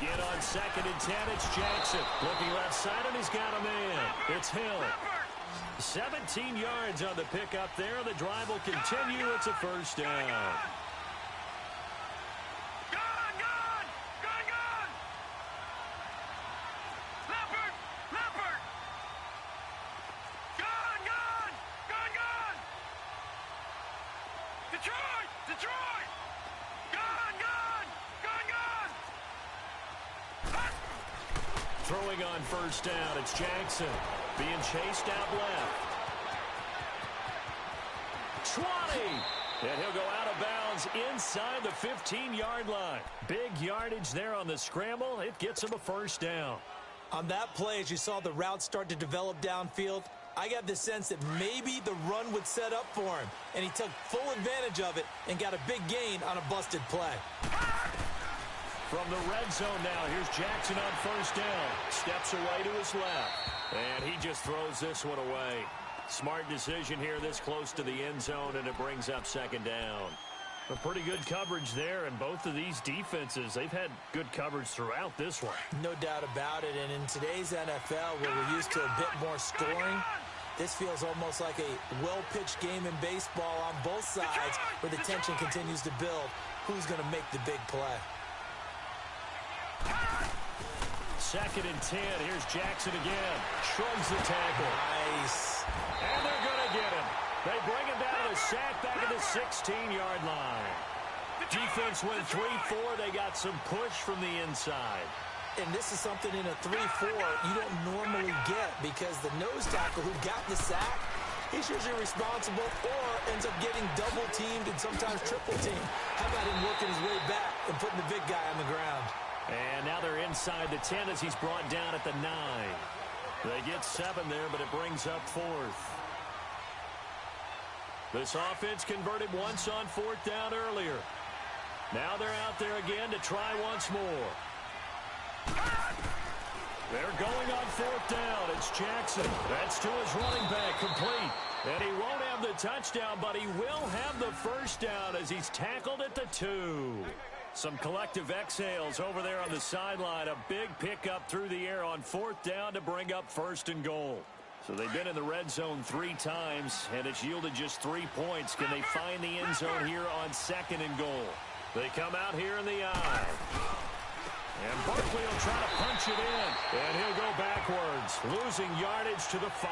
Again on 2nd and 10, it's Jackson. Looking left side, and he's got a man. It's Hill. 17 yards on the pickup there. The drive will continue. It's a first down. Throwing on first down, it's Jackson. Being chased out left. 20! And he'll go out of bounds inside the 15-yard line. Big yardage there on the scramble. It gets him a first down. On that play, as you saw the route start to develop downfield, I got the sense that maybe the run would set up for him. And he took full advantage of it and got a big gain on a busted play. From the red zone now, here's Jackson on first down. Steps away to his left. And he just throws this one away. Smart decision here this close to the end zone, and it brings up 2nd down. A pretty good coverage there, and both of these defenses, they've had good coverage throughout this one. No doubt about it, and in today's NFL, where we're used to a bit more scoring, this feels almost like a well-pitched game in baseball on both sides, where the tension continues to build. Who's going to make the big play? 2nd and 10. Here's Jackson again. Shrugs the tackle. Nice. And they're going to get him. They bring him down to the sack back at the 16-yard line. Defense went 3-4. They got some push from the inside. And this is something in a 3-4 you don't normally get, because the nose tackle who got the sack, he's usually responsible or ends up getting double-teamed and sometimes triple-teamed. How about him working his way back and putting the big guy on the ground? And now they're inside the 10 as he's brought down at the 9. They get 7 there, but it brings up 4th. This offense converted once on 4th down earlier. Now they're out there again to try once more. They're going on 4th down. It's Jackson. That's to his running back, complete. And he won't have the touchdown, but he will have the first down as he's tackled at the 2. Some collective exhales over there on the sideline. A big pickup through the air on 4th down to bring up 1st and goal. So they've been in the red zone 3 times, and it's yielded just 3 points. Can they find the end zone here on 2nd and goal? They come out here in the eye. And Barkley will try to punch it in. And he'll go backwards, losing yardage to the 5.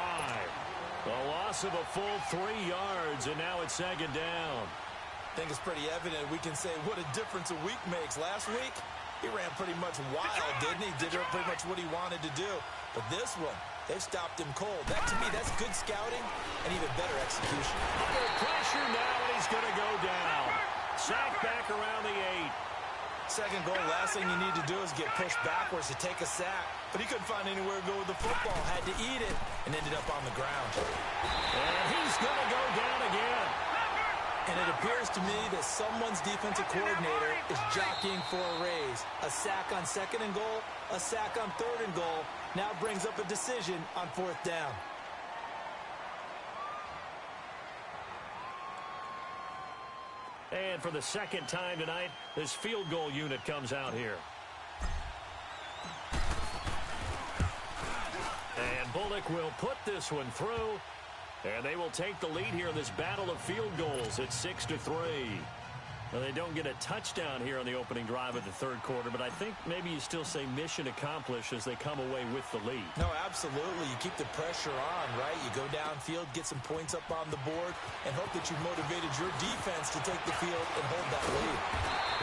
A loss of a full 3 yards, and now it's second down. I think it's pretty evident we can say what a difference a week makes. Last week, he ran pretty much wild, didn't he? Did pretty much what he wanted to do. But this one, they've stopped him cold. That, to me, that's good scouting and even better execution. Under pressure now, and he's going to go down. Sack back around the 8. Second goal, last thing you need to do is get pushed backwards to take a sack. But he couldn't find anywhere to go with the football. Had to eat it and ended up on the ground. And he's going to go down again. And it appears to me that someone's defensive coordinator is jockeying for a raise. A sack on 2nd and goal, a sack on 3rd and goal. Now brings up a decision on 4th down. And for the second time tonight, this field goal unit comes out here. And Bullock will put this one through. And they will take the lead here in this battle of field goals at 6-3. Well, they don't get a touchdown here on the opening drive of the 3rd quarter, but I think maybe you still say mission accomplished as they come away with the lead. No, absolutely. You keep the pressure on, right? You go downfield, get some points up on the board, and hope that you've motivated your defense to take the field and hold that lead.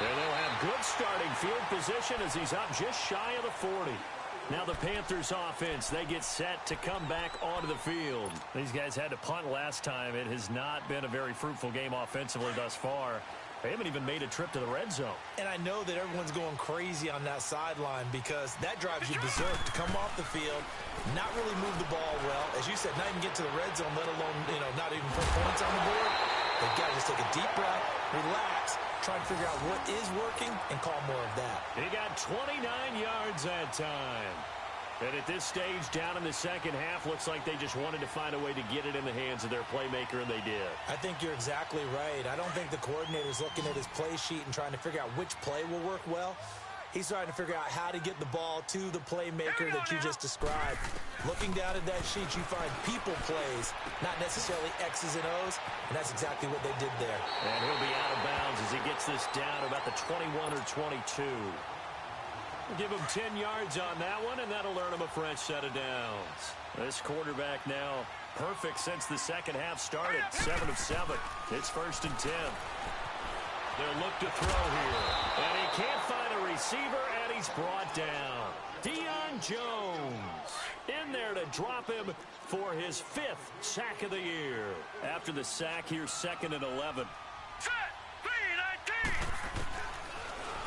And they'll have good starting field position as he's up just shy of the 40. Now the Panthers offense, they get set to come back onto the field. These guys had to punt last time. It has not been a very fruitful game offensively thus far. They haven't even made a trip to the red zone. And I know that everyone's going crazy on that sideline because that drives you berserk to come off the field, not really move the ball well. As you said, not even get to the red zone, let alone, not even put points on the board. They've got to just take a deep breath, relax, try and figure out what is working, and call more of that. He got 29 yards that time. And at this stage, down in the second half, looks like they just wanted to find a way to get it in the hands of their playmaker, and they did. I think you're exactly right. I don't think the coordinator's looking at his play sheet and trying to figure out which play will work well. He's trying to figure out how to get the ball to the playmaker that you just described. Looking down at that sheet, you find people plays, not necessarily X's and O's, and that's exactly what they did there. And he'll be out of bounds as he gets this down about the 21 or 22. Give him 10 yards on that one, and that'll earn him a fresh set of downs. This quarterback now perfect since the second half started. 7 of 7. It's 1st and 10. They'll look to throw here. And he can't find a receiver, and he's brought down. Deion Jones in there to drop him for his 5th sack of the year. After the sack, here's 2nd and 11.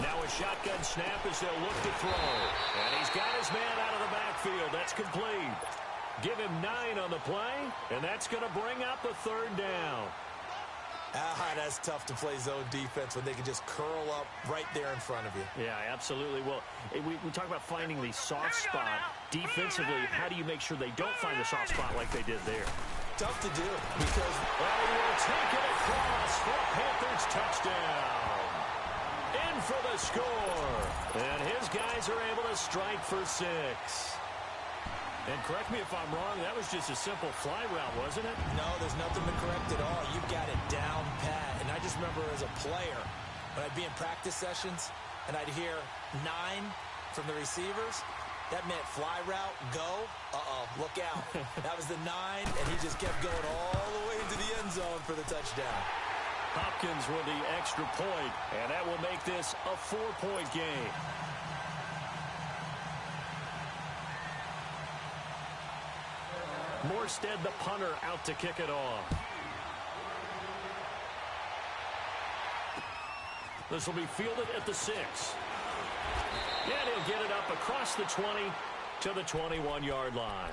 Now a shotgun snap as they'll look to throw. And he's got his man out of the backfield. That's complete. Give him 9 on the play, and that's going to bring up a 3rd down. That's tough to play zone defense when they can just curl up right there in front of you. Yeah, absolutely. Well, we talk about finding the soft spot. Defensively, how do you make sure they don't find the soft spot like they did there? Tough to do because... Well, he will take it across for a Panthers touchdown. In for the score. And his guys are able to strike for 6. And correct me if I'm wrong, that was just a simple fly route, wasn't it? No, there's nothing to correct at all. You've got it down pat. And I just remember as a player, when I'd be in practice sessions and I'd hear 9 from the receivers, that meant fly route, go, look out. That was the 9, and he just kept going all the way into the end zone for the touchdown. Hopkins with the extra point, and that will make this a 4-point game. Morstead, the punter, out to kick it off. This will be fielded at the 6. And he'll get it up across the 20 to the 21-yard line.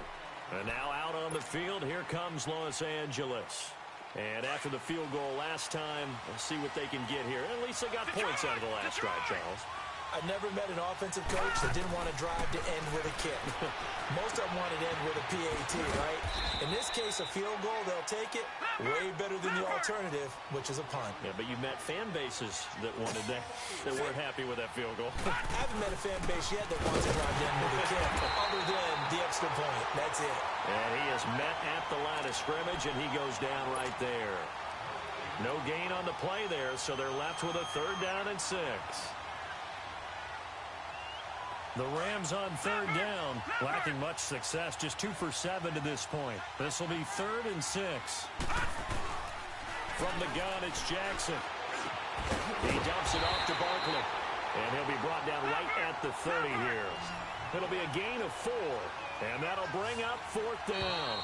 And now out on the field, here comes Los Angeles. And after the field goal last time, we'll see what they can get here. At least they got points out of the last drive, Charles. I've never met an offensive coach that didn't want to drive to end with a kick. Most of them wanted to end with a PAT, right? In this case, a field goal, they'll take it. Way better than the alternative, which is a punt. Yeah, but you met fan bases that wanted that, that weren't happy with that field goal. I haven't met a fan base yet that wants to drive to end with a kick, other than the extra point. That's it. And he is met at the line of scrimmage, and he goes down right there. No gain on the play there, so they're left with a 3rd down and 6. The Rams on third down, lacking much success, just 2 for 7 to this point. This will be 3rd and 6. From the gun, it's Jackson. He dumps it off to Barkley, and he'll be brought down right at the 30 here. It'll be a gain of 4, and that'll bring up 4th down.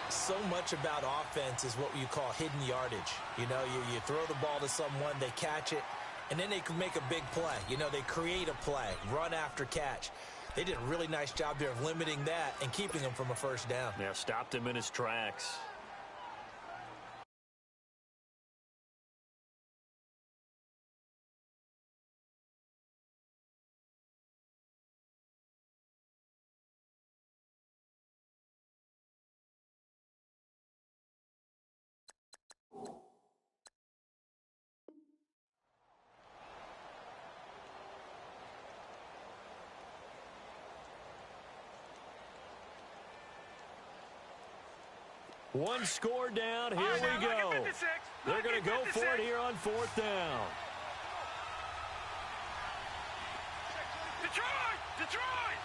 So much about offense is what you call hidden yardage. You know, you throw the ball to someone, they catch it, and then they can make a big play. You know, they create a play, run after catch. They did a really nice job there of limiting that and keeping him from a first down. Yeah, stopped him in his tracks. One score down. Here we go. They're going to go for it here on 4th down. Detroit! Detroit!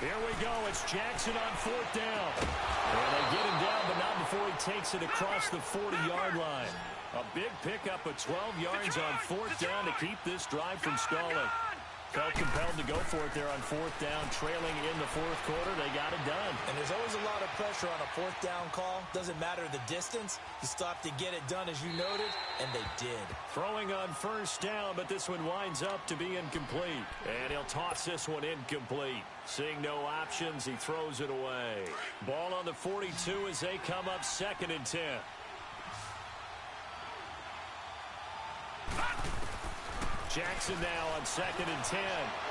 Here we go. It's Jackson on 4th down. And they get him down, but not before he takes it across the 40-yard line. A big pickup of 12 yards on 4th down to keep this drive from stalling. Felt compelled to go for it there on 4th down, trailing in the 4th quarter. They got it done. And there's always a lot of pressure on a 4th down call. Doesn't matter the distance. You still have to get it done, as you noted, and they did. Throwing on 1st down, but this one winds up to be incomplete. And he'll toss this one incomplete. Seeing no options, he throws it away. Ball on the 42 as they come up 2nd and 10. Jackson now on 2nd and 10,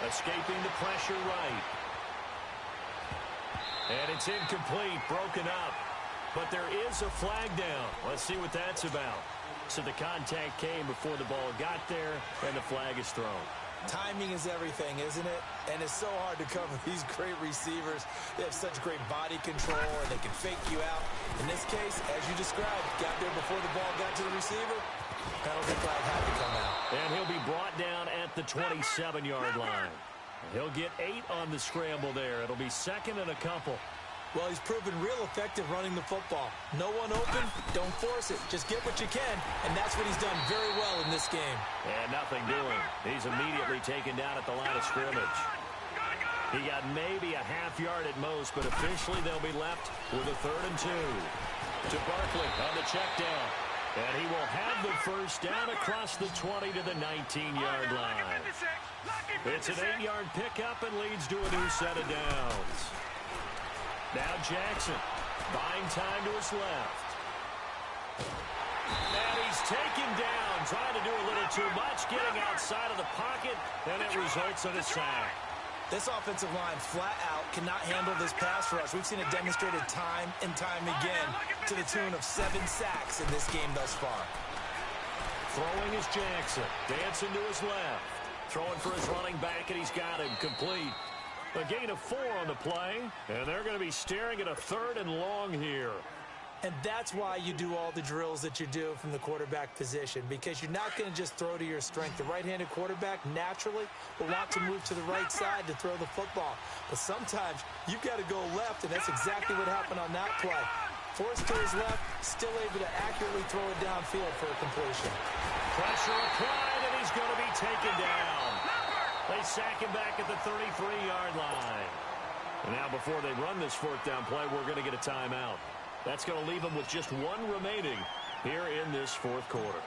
escaping the pressure right. And it's incomplete, broken up. But there is a flag down. Let's see what that's about. So the contact came before the ball got there, and the flag is thrown. Timing is everything, isn't it? And it's so hard to cover these great receivers. They have such great body control, and they can fake you out. In this case, as you described, got there before the ball got to the receiver. Penalty flag had to come out. And he'll be brought down at the 27-yard line. He'll get 8 on the scramble there. It'll be 2nd and a couple. Well, he's proven real effective running the football. No one open, don't force it. Just get what you can, and that's what he's done very well in this game. And nothing doing. He's immediately taken down at the line of scrimmage. He got maybe a half yard at most, but officially they'll be left with a 3rd and 2. To Barkley on the check down. And he will have the first down across the 20 to the 19-yard line. It's an 8-yard pickup and leads to a new set of downs. Now Jackson, buying time to his left. And he's taken down, trying to do a little too much, getting outside of the pocket, and it results in a sack. This offensive line flat out cannot handle this pass rush. We've seen it demonstrated time and time again to the tune of 7 sacks in this game thus far. Throwing is Jackson. Dancing to his left. Throwing for his running back, and he's got him complete. A gain of 4 on the play, and they're going to be staring at a 3rd and long here. And that's why you do all the drills that you do from the quarterback position, because you're not going to just throw to your strength. The right-handed quarterback naturally will want to move to the right side to throw the football. But sometimes you've got to go left, and that's exactly what happened on that play. Forced to his left, still able to accurately throw it downfield for a completion. Pressure applied, and he's going to be taken down. They sack him back at the 33-yard line. And now before they run this 4th down play, we're going to get a timeout. That's going to leave them with just 1 remaining here in this 4th quarter.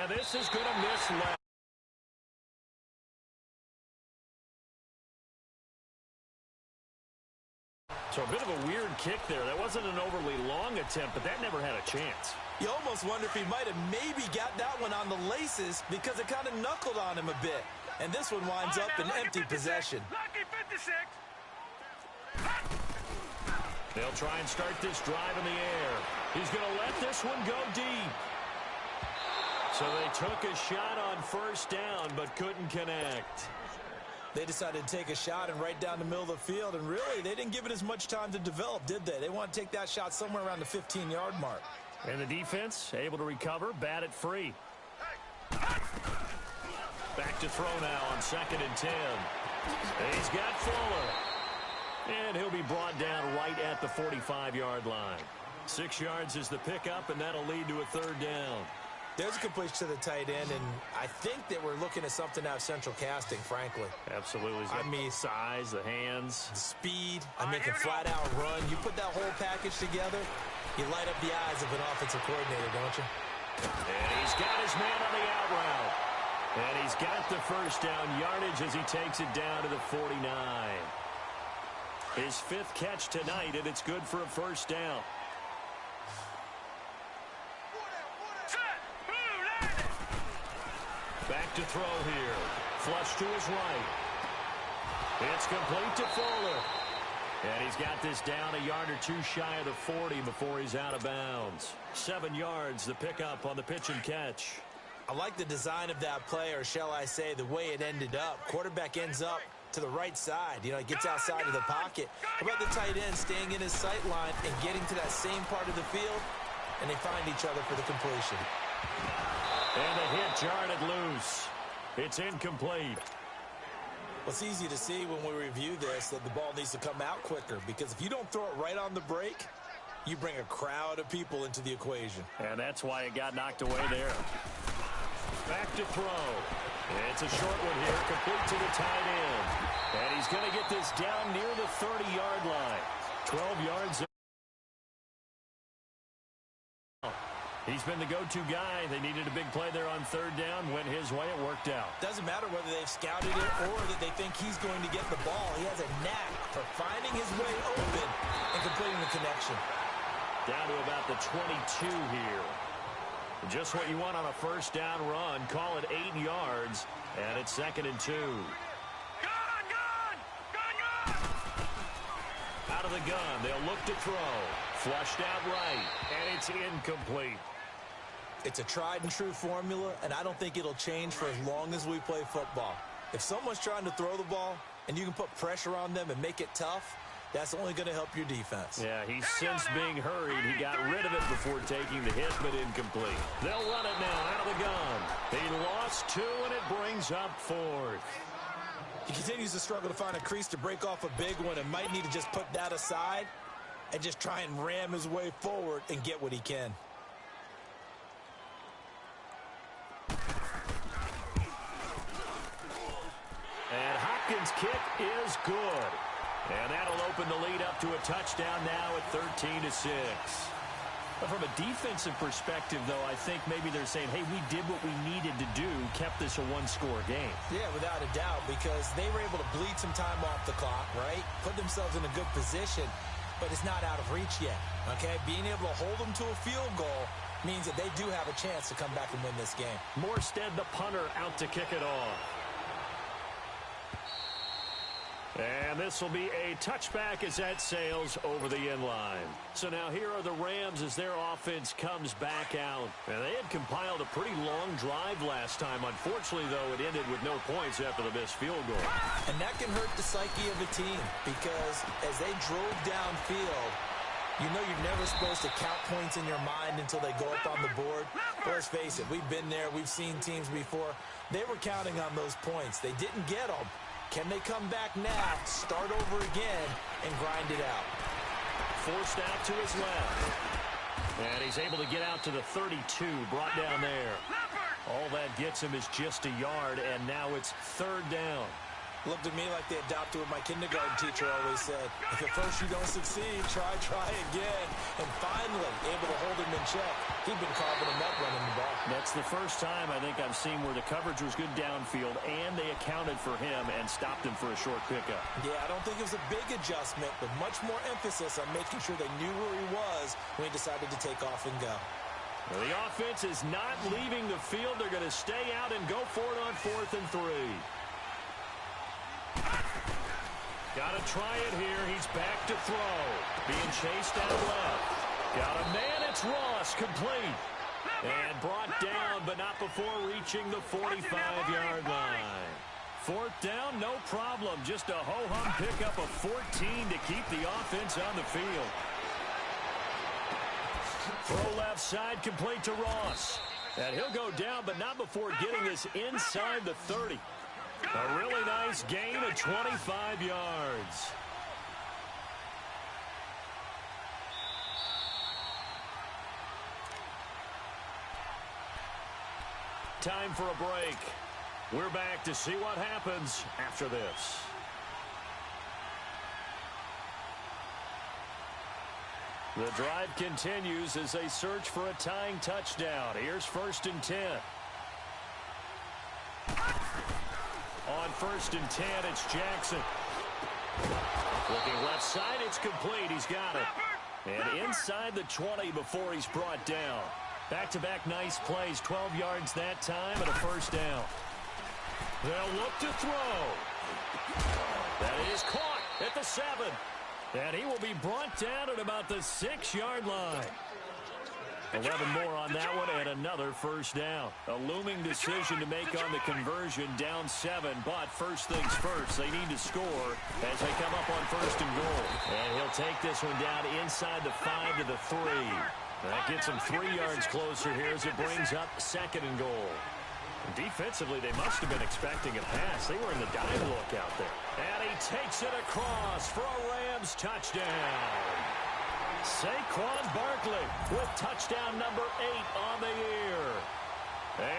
And this is going to miss left. So a bit of a weird kick there. That wasn't an overly long attempt, but that never had a chance. You almost wonder if he might have maybe got that one on the laces because it kind of knuckled on him a bit. And this one winds up in empty possession. They'll try and start this drive in the air. He's going to let this one go deep. So they took a shot on 1st down but couldn't connect. They decided to take a shot and right down the middle of the field, and really, they didn't give it as much time to develop, did they? They want to take that shot somewhere around the 15-yard mark. And the defense able to recover, bat it free. Back to throw now on 2nd and 10. He's got Fuller. And he'll be brought down right at the 45-yard line. 6 yards is the pickup, and that'll lead to a 3rd down. There's a completion to the tight end, and I think that we're looking at something out of central casting, frankly. Absolutely. I mean, size, the hands. the speed, I mean, can flat-out run. You put that whole package together, you light up the eyes of an offensive coordinator, don't you? And he's got his man on the out route. And he's got the 1st down yardage as he takes it down to the 49. His 5th catch tonight, and it's good for a 1st down. Back to throw here. Flush to his right. It's complete to Fuller. And he's got this down a yard or two shy of the 40 before he's out of bounds. 7 yards, the pickup on the pitch and catch. I like the design of that play, or shall I say the way it ended up. Quarterback ends up to the right side. You know, he gets outside of the pocket. How about the tight end staying in his sight line and getting to that same part of the field, and they find each other for the completion. And the hit jarred it loose. It's incomplete. Well, it's easy to see when we review this that the ball needs to come out quicker, because if you don't throw it right on the break, you bring a crowd of people into the equation. And that's why it got knocked away there. Back to throw. It's a short one here, complete to the tight end. And he's going to get this down near the 30-yard line. 12 yards. He's been the go-to guy. They needed a big play there on 3rd down. Went his way. It worked out. Doesn't matter whether they've scouted it or that they think he's going to get the ball. He has a knack for finding his way open and completing the connection. Down to about the 22 here. Just what you want on a 1st down run. Call it 8 yards, and it's 2nd and 2. Out of the gun, they'll look to throw. Flushed out right, and it's incomplete. It's a tried-and-true formula, and I don't think it'll change for as long as we play football. If someone's trying to throw the ball, and you can put pressure on them and make it tough, that's only going to help your defense. Yeah, he's since being hurried. He got rid of it before taking the hit, but incomplete. They'll run it now out of the gun. He lost 2, and it brings up 4th. He continues to struggle to find a crease to break off a big one and might need to just put that aside and just try and ram his way forward and get what he can. And Hopkins' kick is good. And that'll open the lead up to a touchdown now at 13-6. But from a defensive perspective, though, I think maybe they're saying, hey, we did what we needed to do, kept this a one-score game. Yeah, without a doubt, because they were able to bleed some time off the clock, right? Put themselves in a good position, but it's not out of reach yet, okay? Being able to hold them to a field goal means that they do have a chance to come back and win this game. Morstead, the punter, out to kick it off. And this will be a touchback as that sails over the end line. So now here are the Rams as their offense comes back out. And they had compiled a pretty long drive last time. Unfortunately, though, it ended with no points after the missed field goal. And that can hurt the psyche of a team because as they drove downfield, you know you're never supposed to count points in your mind until they go up on the board. But let's face it, we've been there. We've seen teams before. They were counting on those points. They didn't get them. Can they come back now, start over again, and grind it out? Forced out to his left. And he's able to get out to the 32, brought down there. All that gets him is just a yard, and now it's 3rd down. Looked at me like they adopted what my kindergarten teacher always said. If at first you don't succeed, try again. And finally, able to hold him in check. He'd been carving him up running the ball. That's the first time I think I've seen where the coverage was good downfield, and they accounted for him and stopped him for a short pickup. Yeah, I don't think it was a big adjustment, but much more emphasis on making sure they knew where he was when he decided to take off and go. Well, the offense is not leaving the field. They're going to stay out and go for it on 4th and 3. Got to try it here. He's back to throw. Being chased out left. Got a man. It's Ross. Complete. And brought down, but not before reaching the 45-yard line. 4th down, no problem. Just a ho-hum pickup of 14 to keep the offense on the field. Throw left side, complete to Ross. And he'll go down, but not before getting this inside the 30. A really nice gain of 25 yards. Time for a break. We're back to see what happens after this. The drive continues as they search for a tying touchdown. Here's 1st and 10. On 1st and 10, it's Jackson. Looking left side, it's complete. He's got it. And inside the 20 before he's brought down. Back-to-back nice plays, 12 yards that time and a 1st down. They'll look to throw. That is caught at the 7. And he will be brought down at about the 6-yard line. 11 more on that one and another 1st down. A looming decision to make on the conversion, down 7. But first things first, they need to score as they come up on 1st and goal. And he'll take this one down inside the 5 to the 3. That gets him 3 yards closer here as it brings up 2nd and goal. Defensively, they must have been expecting a pass. They were in the dive look out there. And he takes it across for a Rams touchdown. Saquon Barkley with touchdown number 8 on the year.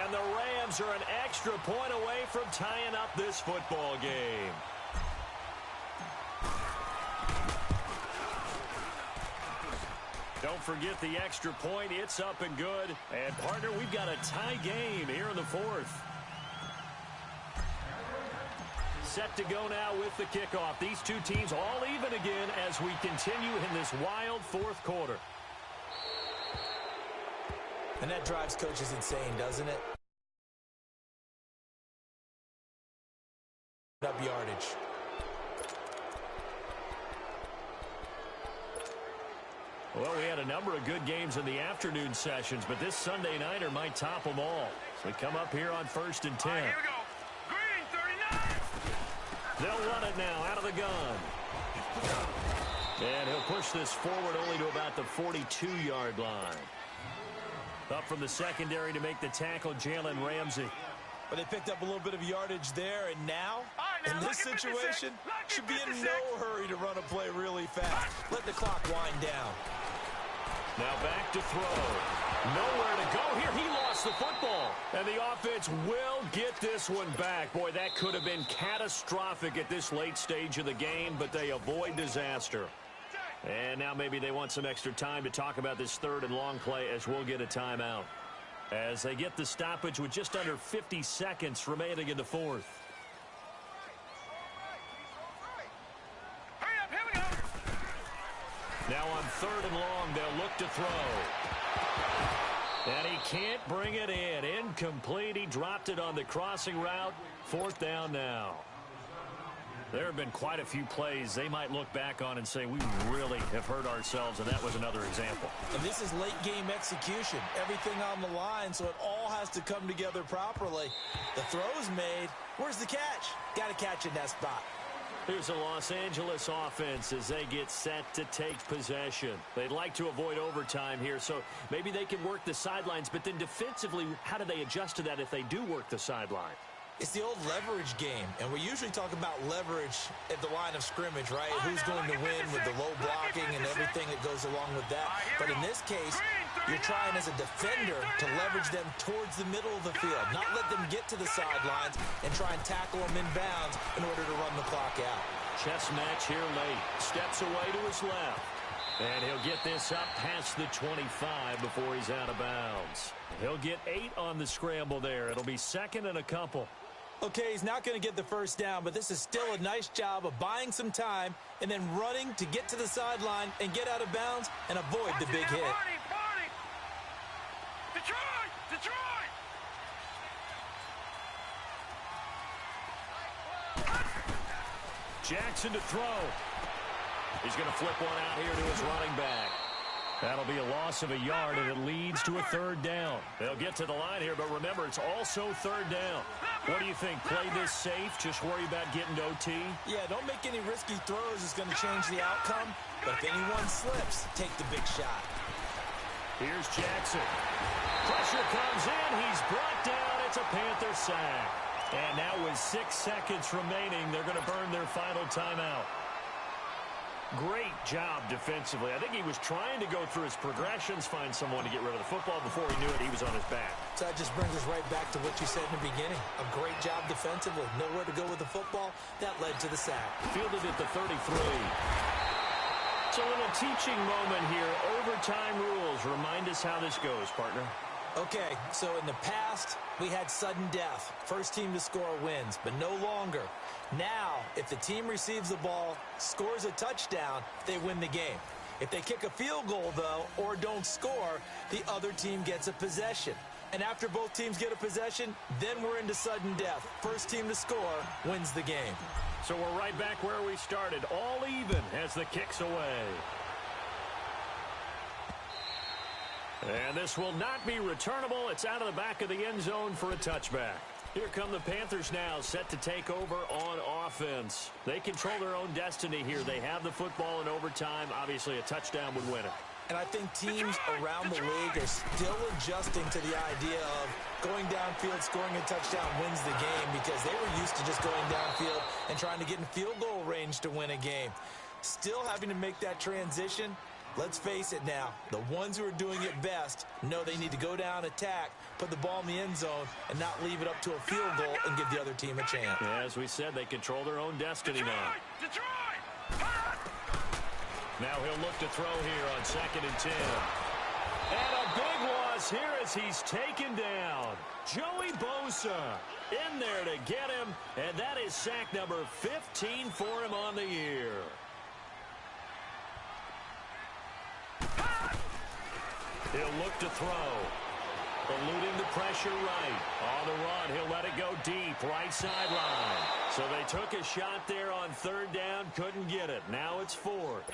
And the Rams are an extra point away from tying up this football game. Don't forget the extra point. It's up and good. And, partner, we've got a tie game here in the 4th. Set to go now with the kickoff. These two teams all even again as we continue in this wild 4th quarter. And that drives coaches insane, doesn't it? Up yardage. Well, we had a number of good games in the afternoon sessions, but this Sunday nighter might top them all. So we come up here on 1st and 10. Right, here we go. Green, 39. They'll run it now out of the gun. And he'll push this forward only to about the 42-yard line. Up from the secondary to make the tackle, Jalen Ramsey. But they picked up a little bit of yardage there, and now, in this situation, should be in no hurry to run a play really fast. Let the clock wind down. Now back to throw. Nowhere to go here. He lost the football. And the offense will get this one back. Boy, that could have been catastrophic at this late stage of the game, but they avoid disaster. And now maybe they want some extra time to talk about this 3rd and long play as we'll get a timeout. As they get the stoppage with just under 50 seconds remaining in the 4th. Hurry up, here we go. Now on 3rd and long, they'll look to throw. And he can't bring it in. Incomplete. He dropped it on the crossing route. 4th down now. There have been quite a few plays they might look back on and say, we really have hurt ourselves, and that was another example. And this is late-game execution. Everything on the line, so it all has to come together properly. The throw's made. Where's the catch? Got to catch in that spot. Here's the Los Angeles offense as they get set to take possession. They'd like to avoid overtime here, so maybe they can work the sidelines, but then defensively, how do they adjust to that if they do work the sideline? It's the old leverage game, and we usually talk about leverage at the line of scrimmage, right? Who's going to win with the low blocking and everything that goes along with that. But in this case, you're trying as a defender to leverage them towards the middle of the field, not let them get to the sidelines and try and tackle them in bounds in order to run the clock out. Chess match here late. Steps away to his left. And he'll get this up past the 25 before he's out of bounds. He'll get 8 on the scramble there. It'll be 2nd and a couple. Okay, he's not going to get the 1st down, but this is still a nice job of buying some time and then running to get to the sideline and get out of bounds and avoid the big hit. Party. Detroit! Jackson to throw. He's going to flip one out here to his running back. That'll be a loss of a yard, and it leads to a third down. They'll get to the line here, but remember, it's also third down. What do you think? Play this safe? Just worry about getting to OT? Yeah, don't make any risky throws. It's going to change the outcome. But if anyone slips, take the big shot. Here's Jackson. Pressure comes in. He's brought down. It's a Panther sack. And now with 6 seconds remaining, they're going to burn their final timeout. Great job defensively. I think he was trying to go through his progressions, find someone to get rid of the football. Before he knew it, he was on his back. So that just brings us right back to what you said in the beginning. A great job defensively. Nowhere to go with the football. That led to the sack. Fielded at the 33. So a little teaching moment here. Overtime rules. Remind us how this goes, partner. Okay, so in the past, we had sudden death. First team to score wins, but no longer. Now, if the team receives the ball, scores a touchdown, they win the game. If they kick a field goal, though, or don't score, the other team gets a possession. And after both teams get a possession, then we're into sudden death. First team to score wins the game. So we're right back where we started, all even as the kick's away. And this will not be returnable. It's out of the back of the end zone for a touchback. Here come the Panthers now, set to take over on offense. They control their own destiny here. They have the football in overtime. Obviously, a touchdown would win it. And I think teams around the league are still adjusting to the idea of going downfield, scoring a touchdown wins the game, because they were used to just going downfield and trying to get in field goal range to win a game. Still having to make that transition. Let's face it now, the ones who are doing it best know they need to go down, attack, put the ball in the end zone, and not leave it up to a field goal and give the other team a chance. As we said, they control their own destiny now. Now he'll look to throw here on 2nd and 10. And a big loss here as he's taken down. Joey Bosa in there to get him, and that is sack number 15 for him on the year. He'll look to throw. Eluding the pressure right. On the run, he'll let it go deep, right sideline. So they took a shot there on 3rd down, couldn't get it. Now it's 4th.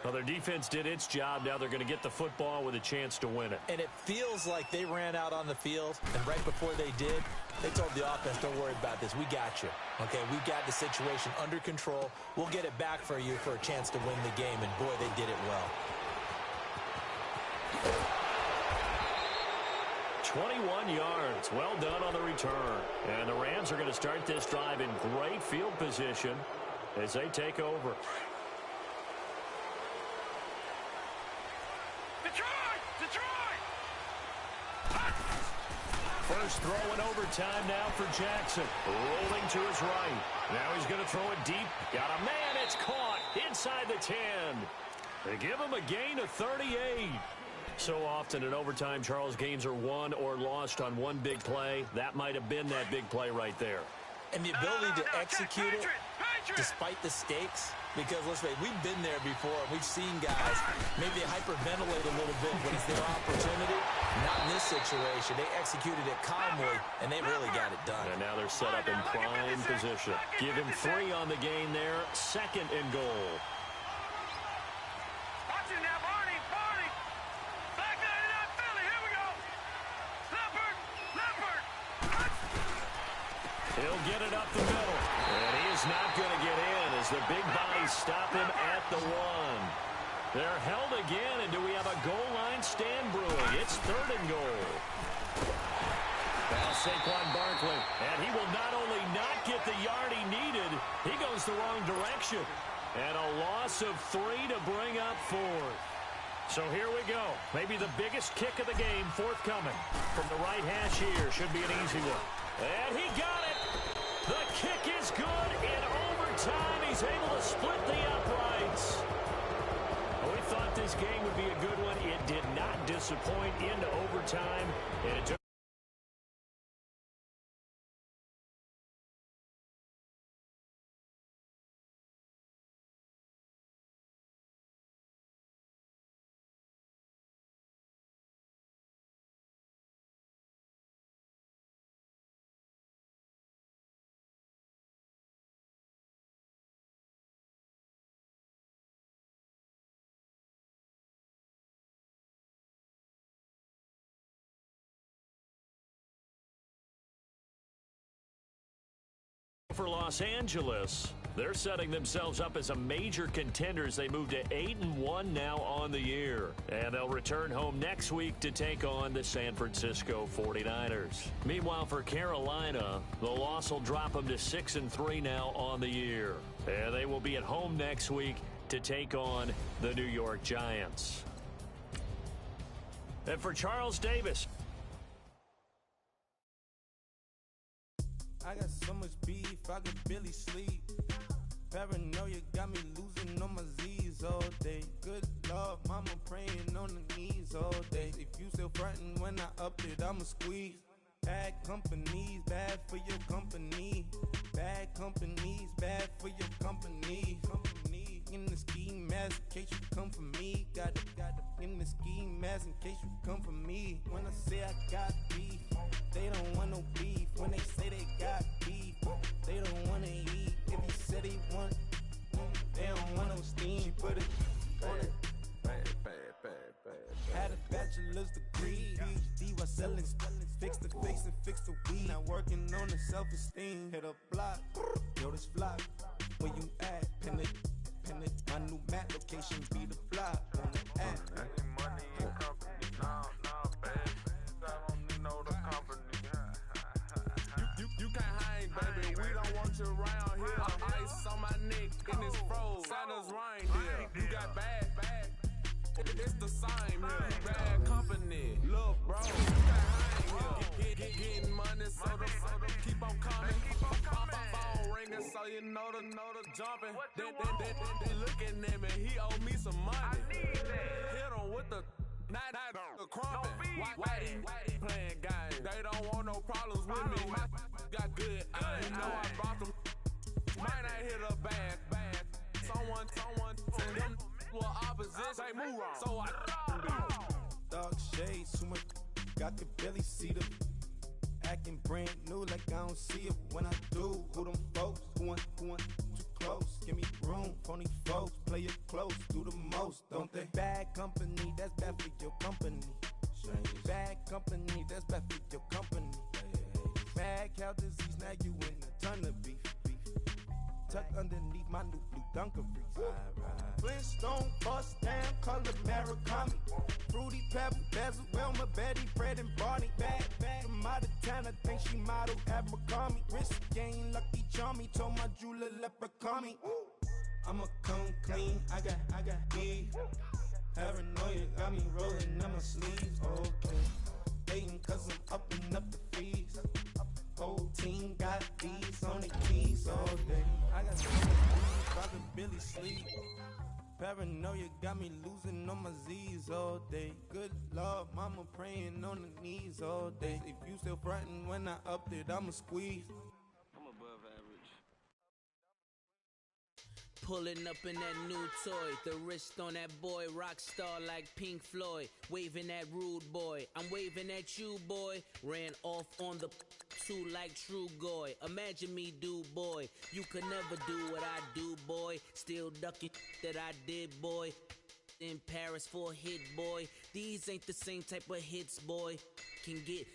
Well, their defense did its job. Now they're going to get the football with a chance to win it. And it feels like they ran out on the field, and right before they did, they told the offense, don't worry about this. We got you. Okay, we got the situation under control. We'll get it back for you for a chance to win the game, and boy, they did it well. 21 yards. Well done on the return. And the Rams are going to start this drive in great field position as they take over. Detroit! First throw in overtime now for Jackson. Rolling to his right. Now he's going to throw it deep. Got a man. It's caught inside the 10. They give him a gain of 38. So often in overtime, Charles, games are won or lost on one big play. That might have been that big play right there. And the ability to execute it despite the stakes, because let's face it, we've been there before. We've seen guys maybe hyperventilate a little bit when it's their opportunity. Not in this situation. They executed it calmly, and they really got it done. And now they're set up in prime position. Give him 3 on the gain there. 2nd and goal. He'll get it up the middle. And he is not going to get in as the big bodies stop him at the 1. They're held again, and do we have a goal line stand brewing? It's 3rd and goal. Now Saquon Barkley, and he will not only not get the yard he needed, he goes the wrong direction. And a loss of 3 to bring up 4th. So here we go. Maybe the biggest kick of the game forthcoming. From the right hash here, should be an easy one. And he got it. The kick is good in overtime. He's able to split the uprights. We thought this game would be a good one. It did not disappoint into overtime. And it took for Los Angeles, they're setting themselves up as a major contender as they move to 8-1 now on the year. And they'll return home next week to take on the San Francisco 49ers. Meanwhile, for Carolina, the loss will drop them to 6-3 now on the year. And they will be at home next week to take on the New York Giants. And for Charles Davis. I got so much beef, I could barely sleep. Paranoia got me losing on my Z's all day. Good Lord, mama praying on the knees all day. If you still frontin' when I up it, I'ma squeeze. Bad companies, bad for your company. Bad companies, bad for your company. Company in the ski mask in case you come for me. Got it in the ski mask in case you come for me. When I say I got beef, they don't want no beef. When they say they got beef, they don't wanna eat. If you said they want, they don't want no steam. She put it on it. Had a bachelor's degree, PhD while selling, fix the face and fix the weed. Now working on the self-esteem. Hit a block, yo this flop. Where you at? Pin it. My new map location be the flop on the app. Money and company, no, baby. I don't know the company. You can't hang, baby. We don't want you around here. Ice on my neck in this froze. Santa's reindeer. You got bad. It's the same here. Bad company. Look, bro, you can't hang here. Getting money, so the keep on coming. Phone ringing, so you know the jumping. They looking at me. He owe me some money. Hit him with the not the crumping. Whitey playing games. They don't want no problems with me. My got good. You know I brought them. Might not hit a bad. Someone send them to opposition. They move wrong. So I Dog shades, too much. I could barely see them. Acting brand new like I don't see it when I do. Who them folks? Who want too close? Give me room, phony folks. Play it close, do the most, don't they? Bad company, that's bad for your company. Bad company, that's bad for your company. Mad cow disease, now you in a ton of beef. Tucked underneath my new blue Dunkaroos. Flintstone, bust down, color Murakami. Fruity Pebble, Basil, Wilma, Betty, Fred, and Barney. Bad from out of town, I think she modeled at McCarmy. Wrist game, Lucky Charmy, told my jeweler leprechaun. I'ma come clean, I got beef. Paranoia got me rolling in my sleeves, okay. Dating cause I'm upping up the fees. Whole team got these on the keys all day. I got so much beef, I could barely sleep. Paranoia got me losing on my Z's all day. Good Lord, mama praying on the knees all day. If you still frontin' when I upped it, I'ma squeeze. I'm above average. Pulling up in that new toy, the wrist on that boy, rock star like Pink Floyd, waving at rude boy, I'm waving at you boy, ran off on the two like True Goy, imagine me do boy, you could never do what I do boy, still ducking that I did boy, in Paris for a hit boy, these ain't the same type of hits boy, can get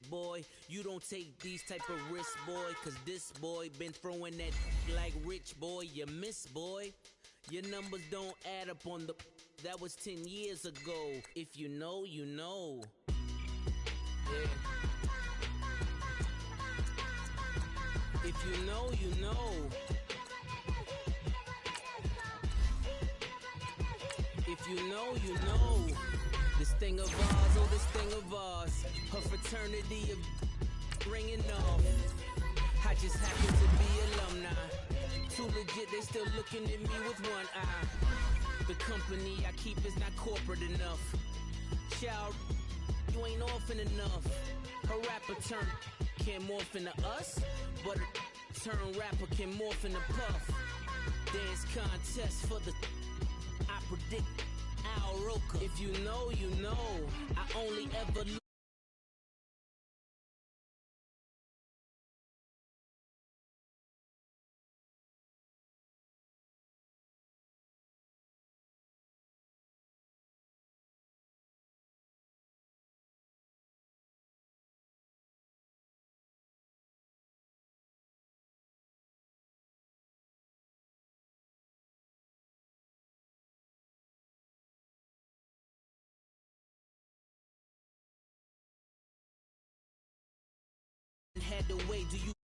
boy, you don't take these type of risks, boy, cause this boy been throwing that like rich boy, you miss, boy. Your numbers don't add up on the, that was 10 years ago. If you know, you know. Yeah. If you know, you know. If you know, you know. This thing of ours, oh this thing of ours, her fraternity of ringing off. I just happen to be alumni. Too legit, they still looking at me with one eye. The company I keep is not corporate enough. Child, you ain't orphan enough. A rapper turn can't morph into us, but a turn rapper can morph into Puff. Dance contest for the, I predict Al Roker. If you know, you know. I only ever the way, do you